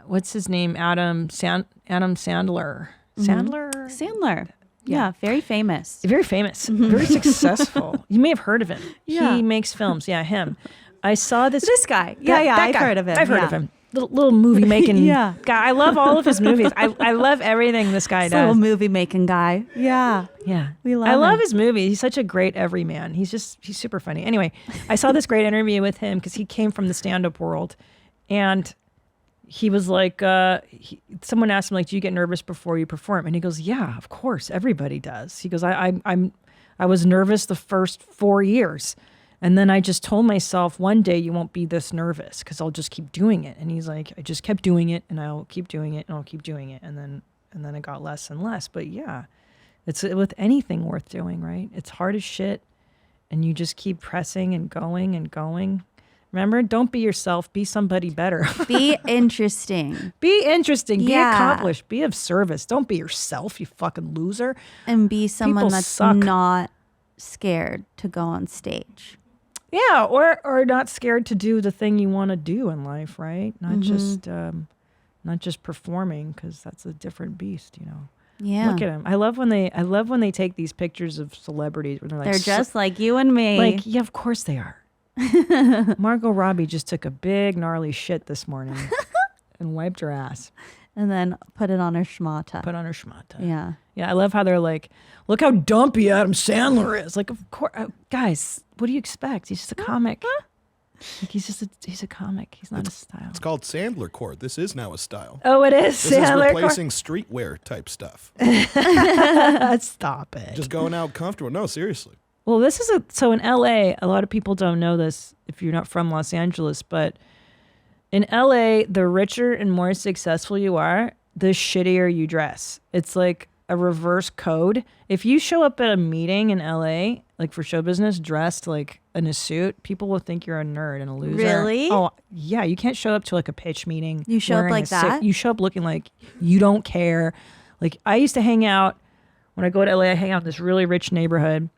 what's his name, Adam Sandler. Sandler. Yeah, very famous. Very famous. Very successful. You may have heard of him. Yeah. He makes films. Yeah, him. I saw this guy. I've heard of him. I've heard of him. Little movie making guy. I love all of his movies. I love everything this guy does. Little movie making guy. Yeah. Yeah. We love I love him. his movies. He's such a great everyman. He's super funny. Anyway, I saw this great interview with him because he came from the stand-up world, and he was like, someone asked him, like, do you get nervous before you perform? And he goes, yeah, of course, everybody does. He goes, I was nervous the first 4 years. And then I just told myself one day you won't be this nervous because I'll just keep doing it. And he's like, I just kept doing it, and I'll keep doing it, and I'll keep doing it. And then it got less and less. But yeah, it's with anything worth doing, right? It's hard as shit. And you just keep pressing and going and going. Remember, don't be yourself. Be somebody better. Be interesting. Be interesting. Be accomplished. Be of service. Don't be yourself, you fucking loser. And be someone People that's suck. not scared to go on stage. Yeah, or not scared to do the thing you want to do in life, right? Not just performing, because that's a different beast, Yeah. Look at him. I love when they take these pictures of celebrities where they're like, they're just like you and me. Like, yeah, of course they are. Margot Robbie just took a big gnarly shit this morning and wiped her ass. And then put it on her schmata. Yeah. Yeah, I love how they're like, look how dumpy Adam Sandler is. Like, of course, guys, what do you expect? He's just a comic. Like he's a comic. He's not a style. It's called Sandler Court. This is now a style. Oh, it is This Sandler is replacing streetwear type stuff. Stop it. Just going out comfortable. No, seriously. Well, this is so in LA, a lot of people don't know this if you're not from Los Angeles, but in LA, the richer and more successful you are, the shittier you dress. It's like a reverse code. If you show up at a meeting in LA, like for show business, dressed like in a suit, people will think you're a nerd and a loser. Really? Oh, yeah. You can't show up to like a pitch meeting. You show up wearing like a suit. that? You show up looking like you don't care. Like I used to hang out, when I go to LA, I hang out in this really rich neighborhood.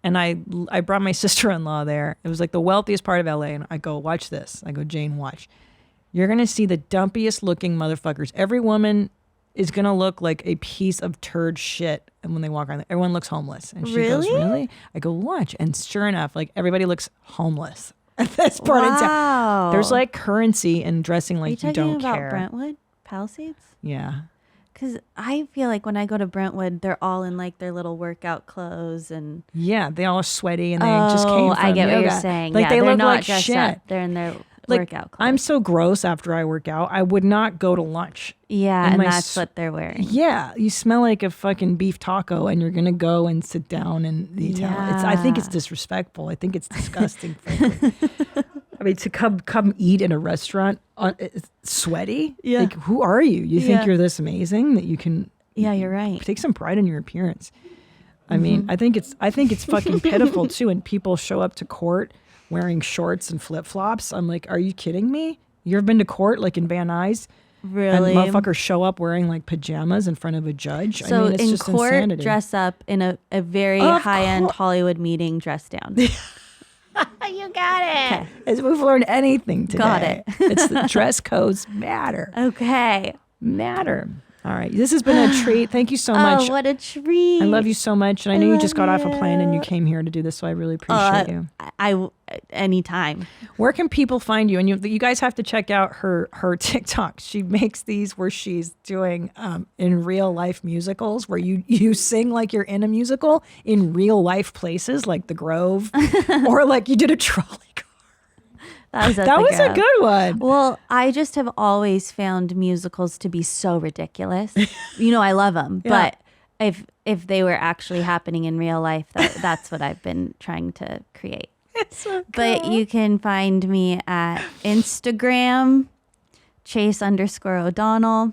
And I brought my sister-in-law there. It was like the wealthiest part of LA. And I go, watch this. I go, Jane, watch. You're going to see the dumpiest looking motherfuckers. Every woman is going to look like a piece of turd shit. And when they walk around, everyone looks homeless. And she goes, really? I go, watch. And sure enough, like everybody looks homeless at this part in town. There's like currency in dressing like you don't care. Are you talking about Brentwood Palisades? Yeah. Because I feel like when I go to Brentwood, they're all in like their little workout clothes and yeah, they all sweaty and they just came from I get yoga. what you're saying. Like yeah, they they're look not like dressed shit. up. They're in their Like, workout clothes. I'm so gross after I work out. I would not go to lunch. Yeah, And and my that's what they're wearing. Yeah, you smell like a fucking beef taco, and you're gonna go and sit down in the Italian. I think it's disrespectful. I think it's disgusting. Frankly. I mean, to come eat in a restaurant sweaty. Yeah. Like, who are you? You think Yeah. you're this amazing that you can? Yeah, you're right. Take some pride in your appearance. I mean, I think it's fucking pitiful too. And people show up to court wearing shorts and flip flops. I'm like, are you kidding me? You ever been to court like in Van Nuys? Really? And motherfuckers show up wearing like pajamas in front of a judge. So I mean, it's in just court, insanity. dress up in a very Of high-end course. Hollywood meeting, dress down. You got it. As we've learned anything today. Got it. It's the dress codes matter. Okay. Matter. All right. This has been a treat. Thank you so much. Oh, what a treat. I love you so much. And I know you just got off a plane and you came here to do this, so I really appreciate you. I anytime. Where can people find you? And you guys have to check out her TikTok. She makes these where she's doing in real life musicals where you sing like you're in a musical in real life places like the Grove or like you did a trolley car. That was a good one. Well, I just have always found musicals to be so ridiculous. I love them, Yeah. but if they were actually happening in real life, that's what I've been trying to create. It's so cool. But you can find me at Instagram, Chase_O'Donnell,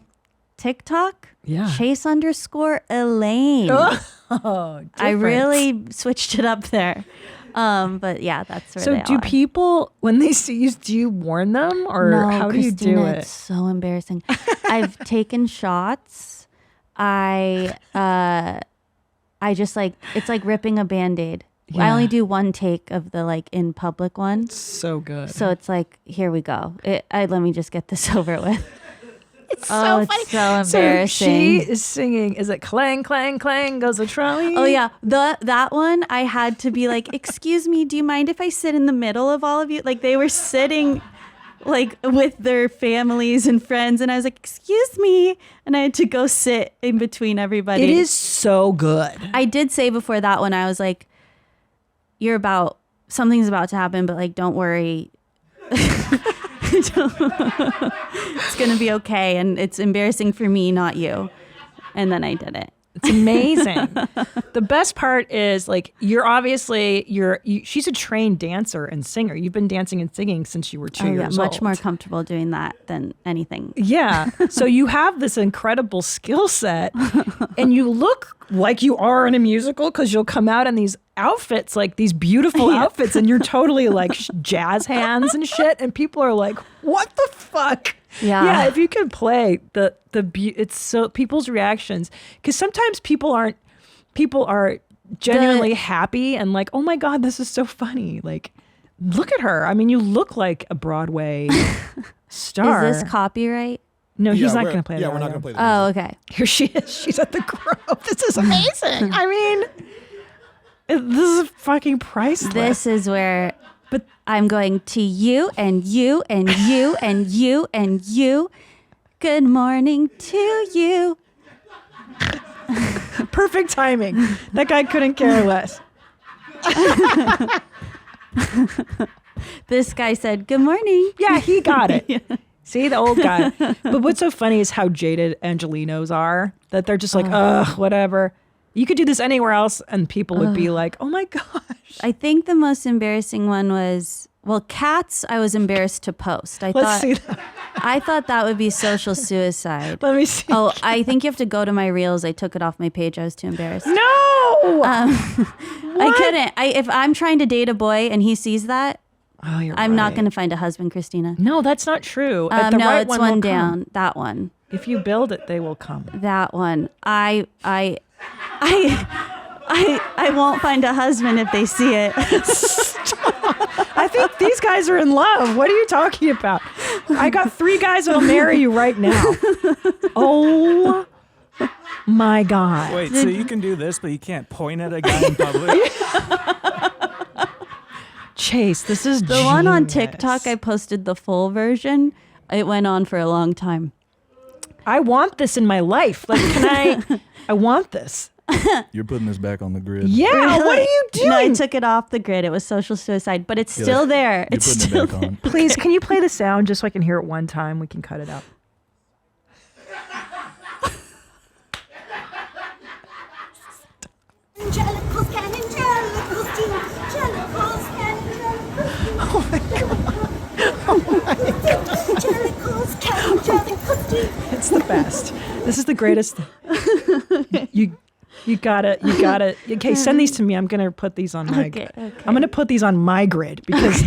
TikTok, Yeah. Chase_Elaine. Oh, I different. really switched it up there. But yeah, that's where So they do are. people, when they see you, do you warn them or No, how do you do Christina, it? It's so embarrassing. I've taken shots. I just like, it's like ripping a Band-Aid. I Yeah. only do one take of the like in public one. So good. So it's like, here we go. Let me just get this over with. It's so funny. It's so So embarrassing. she is singing. Is it clang, clang, clang goes a trolley? Oh yeah, that one I had to be like, excuse me, do you mind if I sit in the middle of all of you? Like they were sitting like with their families and friends, and I was like, excuse me, and I had to go sit in between everybody. It is so good. I did say before that one, I was like, something's about to happen, but like, don't worry. It's gonna be okay, and it's embarrassing for me, not you. And then I did it. It's amazing. The best part is like she's a trained dancer and singer. You've been dancing and singing since you were 2 years old. Much more comfortable doing that than anything. Yeah. So you have this incredible skill set and you look like you are in a musical because you'll come out in these outfits, like these beautiful outfits, and you're totally like jazz hands and shit. And people are like, what the fuck? Yeah. Yeah. If you can play it's so people's reactions, because sometimes people are genuinely happy and like, oh my God, this is so funny. Like, look at her. I mean, you look like a Broadway star. Is this copyright? No, he's not going to play that. Yeah, we're not going to play that. Oh, okay. Here she is. She's at the Grove. This is amazing. I mean, this is fucking priceless. This is where I'm going to you and you and you and you and you. Good morning to you. Perfect timing. That guy couldn't care less. This guy said, "Good morning." Yeah, he got it. See, the old guy. But what's so funny is how jaded Angelinos are, that they're just like, ugh, whatever. You could do this anywhere else and people would be like, oh my gosh. I think the most embarrassing one was, well, cats I was embarrassed to post. Let's see that. I thought that would be social suicide. Let me see. Oh, I think you have to go to my reels. I took it off my page. I was too embarrassed. No! I couldn't. If I'm trying to date a boy and he sees that, I'm not right. going to find a husband, Christina. No, that's not true. No, right it's one one will down. come. That one. If you build it, they will come. That one. I won't find a husband if they see it. I think these guys are in love. What are you talking about? I got 3 guys that'll marry you right now. Oh my God. Wait, so you can do this, but you can't point at a guy in public? Chase, this is the one on TikTok. I posted the full version. It went on for a long time. I want this in my life. Like, I want this. You're putting this back on the grid. Yeah, Really? what are you doing? No, I took it off the grid. It was social suicide, but it's still there. You're It's putting still it back on. Please, can you play the sound just so I can hear it one time? We can cut it out. Oh my God. Oh my God. It's the best. This is the greatest. You gotta. Okay, send these to me. I'm gonna put these on my. Okay. I'm gonna put these on my grid because.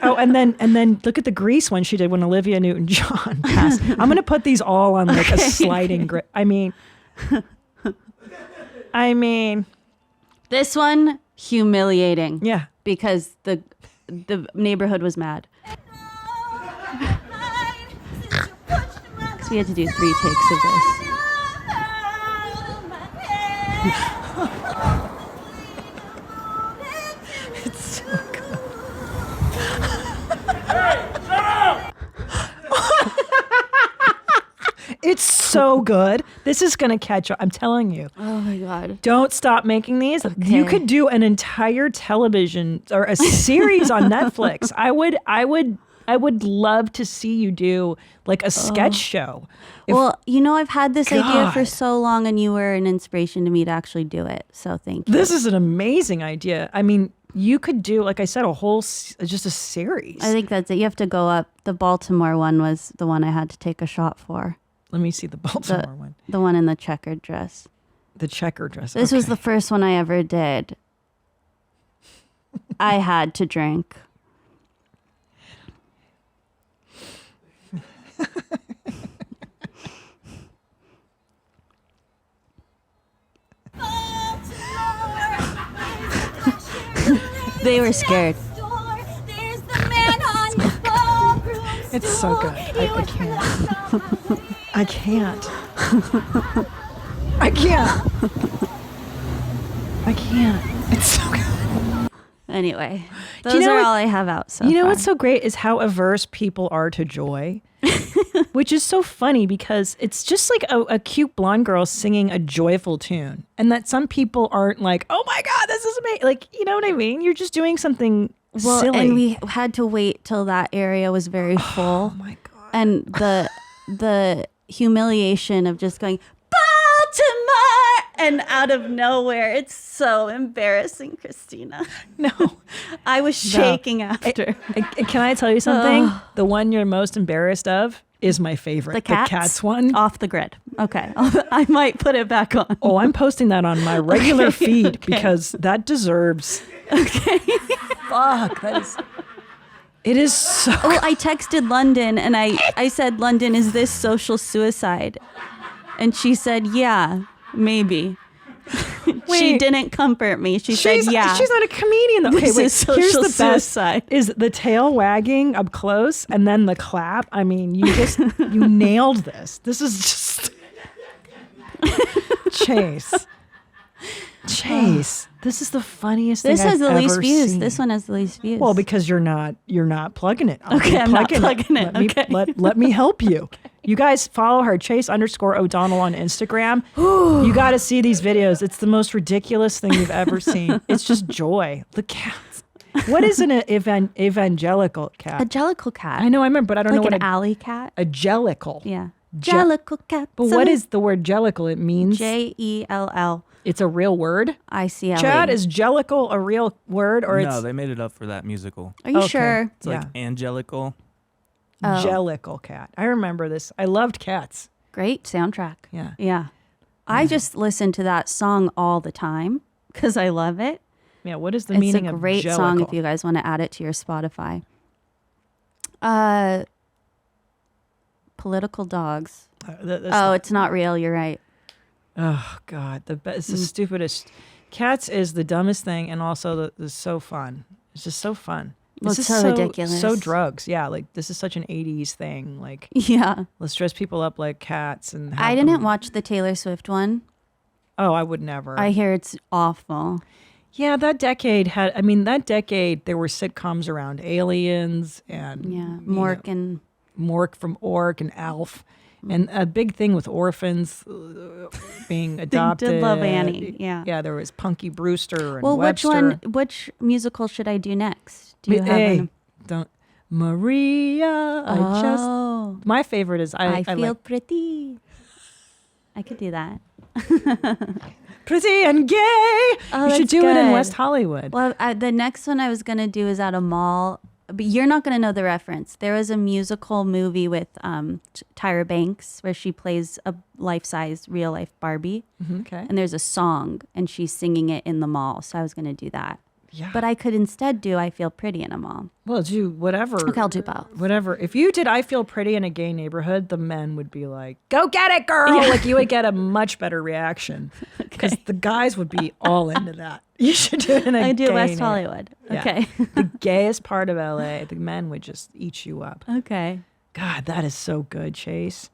Oh, and then look at the Grease one she did when Olivia Newton-John passed. I'm gonna put these all on like a sliding grid. I mean. This one, humiliating. Yeah. Because the neighborhood was mad. Because we had to do 3 takes of this. It's so good. It's so good. This is going to catch up. I'm telling you. Oh my God. Don't stop making these. Okay. You could do an entire television or a series on Netflix. I would love to see you do like a sketch show. Well, I've had this idea for God. so long, and you were an inspiration to me to actually do it. So thank you. This is an amazing idea. I mean, you could do, like I said, just a series. I think that's it. You have to go up. The Baltimore one was the one I had to take a shot for. Let me see the Baltimore one. The one in the checkered dress. The checkered dress. This was okay. the first one I ever did. I had to drink. They were scared. It's so good. I can't. I can't. I can't. I can't. It's so good. Anyway, Do you those know are what- all I have out so You know far. what's so great is how averse people are to joy, which is so funny because it's just like a cute blonde girl singing a joyful tune, and that some people aren't like, oh my God, this is amazing. Like, you know what I mean? You're just doing something silly. And we had to wait till that area was very full. Oh my God. And the humiliation of just going, Baltimore, and out of nowhere. It's so embarrassing, Christina. No. I was shaking after. Can I tell you something? The one you're most embarrassed of is my favorite. The cats? The cats one. Off the grid. Okay. I might put it back on. Oh, I'm posting that on my regular feed because that deserves. Okay. Fuck. That is. It is so. Oh, I texted London and I said, London, is this social suicide? And she said, yeah, maybe. She Wait. didn't comfit me. She said, yeah. She's not a comedian though. Okay, This wait. is social Here's the best suicide. is the tail wagging up close and then the clap. I mean, you nailed this. This is just Chase. This is the funniest This thing has I've the least ever views. seen. This one has the least views. Well, because you're not plugging it. Okay, I'm not plugging it. Let me help you. You guys follow her, Chase_O'Donnell on Instagram. You got to see these videos. It's the most ridiculous thing you've ever seen. It's just joy. The cats. What is an evangelical cat? A jellicle cat. I know, I remember, but I don't know what an alley cat. A jellicle. Yeah. Jellicle cat. But what is the word jellicle? It means Jell. It's a real word? ICLE. Chad, is jellicle a real word or No, it's they made it up for that musical. Are you sure? It's like angelical. Jellicle cat. I remember this. I loved cats. Great soundtrack. Yeah. Yeah. I just listen to that song all the time because I love it. Yeah, what is the meaning of It's a great song if you guys want to add it to your Spotify. Political dogs. It's not real. You're right. Oh, God. It's the stupidest. Cats is the dumbest thing and also the so fun. It's just so fun. Well, This it's is so ridiculous. So drugs. Yeah, like this is such an 80s thing. Like, yeah. Let's dress people up like cats. And I didn't watch the Taylor Swift one. Oh, I would never. I hear it's awful. Yeah, that decade there were sitcoms around aliens and Mork from Ork and Alf. And a big thing with orphans being adopted. Did love Annie, yeah. Yeah, there was Punky Brewster and Webster. Which musical should I do next? Do you have Maria, my favorite is I Feel Pretty. I could do that. Pretty and gay. You should do it in West Hollywood. Well, the next one I was going to do is at a mall. But you're not going to know the reference. There was a musical movie with Tyra Banks where she plays a life-size, real-life Barbie. Okay. And there's a song, and she's singing it in the mall. So I was going to do that. Yeah. But I could instead do I Feel Pretty in a mall. Well, do whatever. Okay, I'll do both. Whatever. If you did I Feel Pretty in a gay neighborhood, the men would be like, go get it, girl. Yeah. Like you would get a much better reaction. Because the guys would be all into that. You should do it in a I do gay West Hollywood. Yeah. Okay. The gayest part of LA, the men would just eat you up. Okay. God, that is so good, Chase.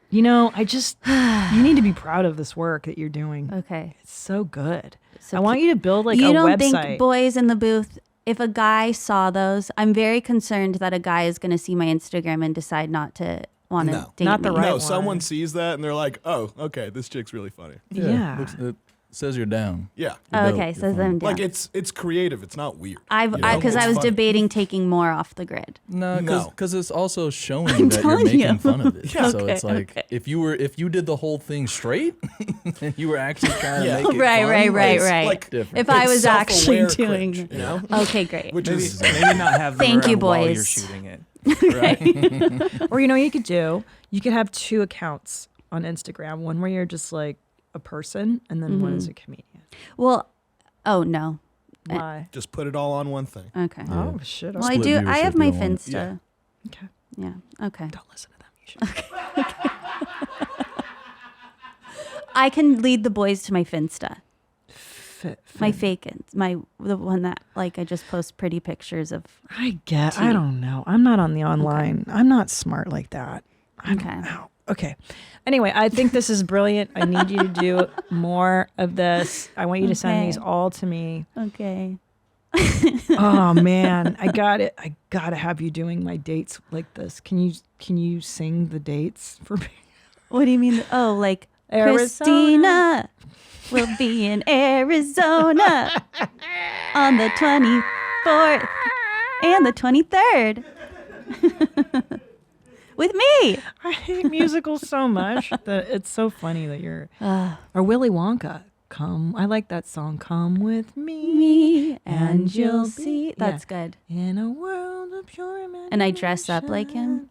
You know, you need to be proud of this work that you're doing. Okay. It's so good. So I want you to build like a website. You don't think, boys in the booth, if a guy saw those, I'm very concerned that a guy is going to see my Instagram and decide not to want to date not me. the right No, one. someone sees that and they're like, oh, okay, this chick's really funny. Yeah. It says you're down. Yeah. Oh, okay, says I'm down. Like it's creative. It's not weird. Because I was debating taking more off the grid. No, because it's also showing that you're making fun of it. Yeah. So it's like if you did the whole thing straight, and you were actually trying to make it right. fun, like different. If I was actually self-aware doing, cringe, you know? Okay, great. Which Maybe, is maybe not have them Thank you, around while you're boys. shooting it. Right. Or you could have 2 accounts on Instagram. One where you're just like a person and then one is a comedian. Well, oh no. Why? just put it all on one thing. Okay. Oh shit. Well, I do. I have my Finsta. Yeah. Okay. Yeah. Okay. Don't listen to them. You should. I can lead the boys to my Finsta. My Fin- fake, the one that like I just post pretty pictures of. I don't know. I'm not on the online. I'm not smart like that. Okay. Anyway, I think this is brilliant. I need you to do more of this. I want you to send these all to me. Okay. Oh man, I got it. I gotta have you doing my dates like this. Can you sing the dates for me? What do you mean? Oh, like Arizona. Christina will be in Arizona on the 24th and the 23rd. With me. I hate musicals so much that it's so funny that you're. Or Willy Wonka. Come, I like that song. Come with me, and you'll see. That's good. In a world of pure imagination. And I dress up like him.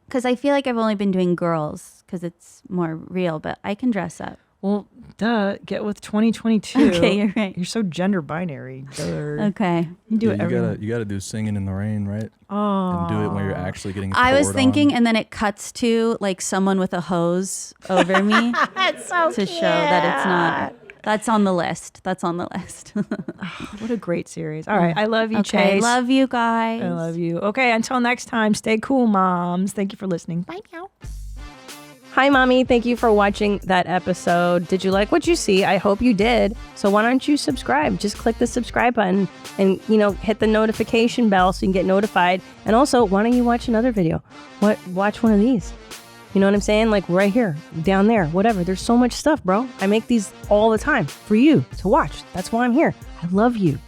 Because I feel like I've only been doing girls because it's more real, but I can dress up. Well, duh. Get with 2022. Okay, you're right. You're so gender binary. Duh. Okay. You do it every you gotta do Singing in the Rain, right? Oh. And do it when you're actually getting I was poured thinking, on. and then it cuts to like someone with a hose over me That's so to show that it's not. That's on the list. That's on the list. What a great series. All right. I love you, Okay, Chase. love you guys. I love you. Okay. Until next time, stay cool, moms. Thank you for listening. Bye now. Hi, Mommy. Thank you for watching that episode. Did you like what you see? I hope you did. So why don't you subscribe? Just click the subscribe button and, hit the notification bell so you can get notified. And also, why don't you watch another video? Watch one of these. You know what I'm saying? Like right here, down there, whatever. There's so much stuff, bro. I make these all the time for you to watch. That's why I'm here. I love you.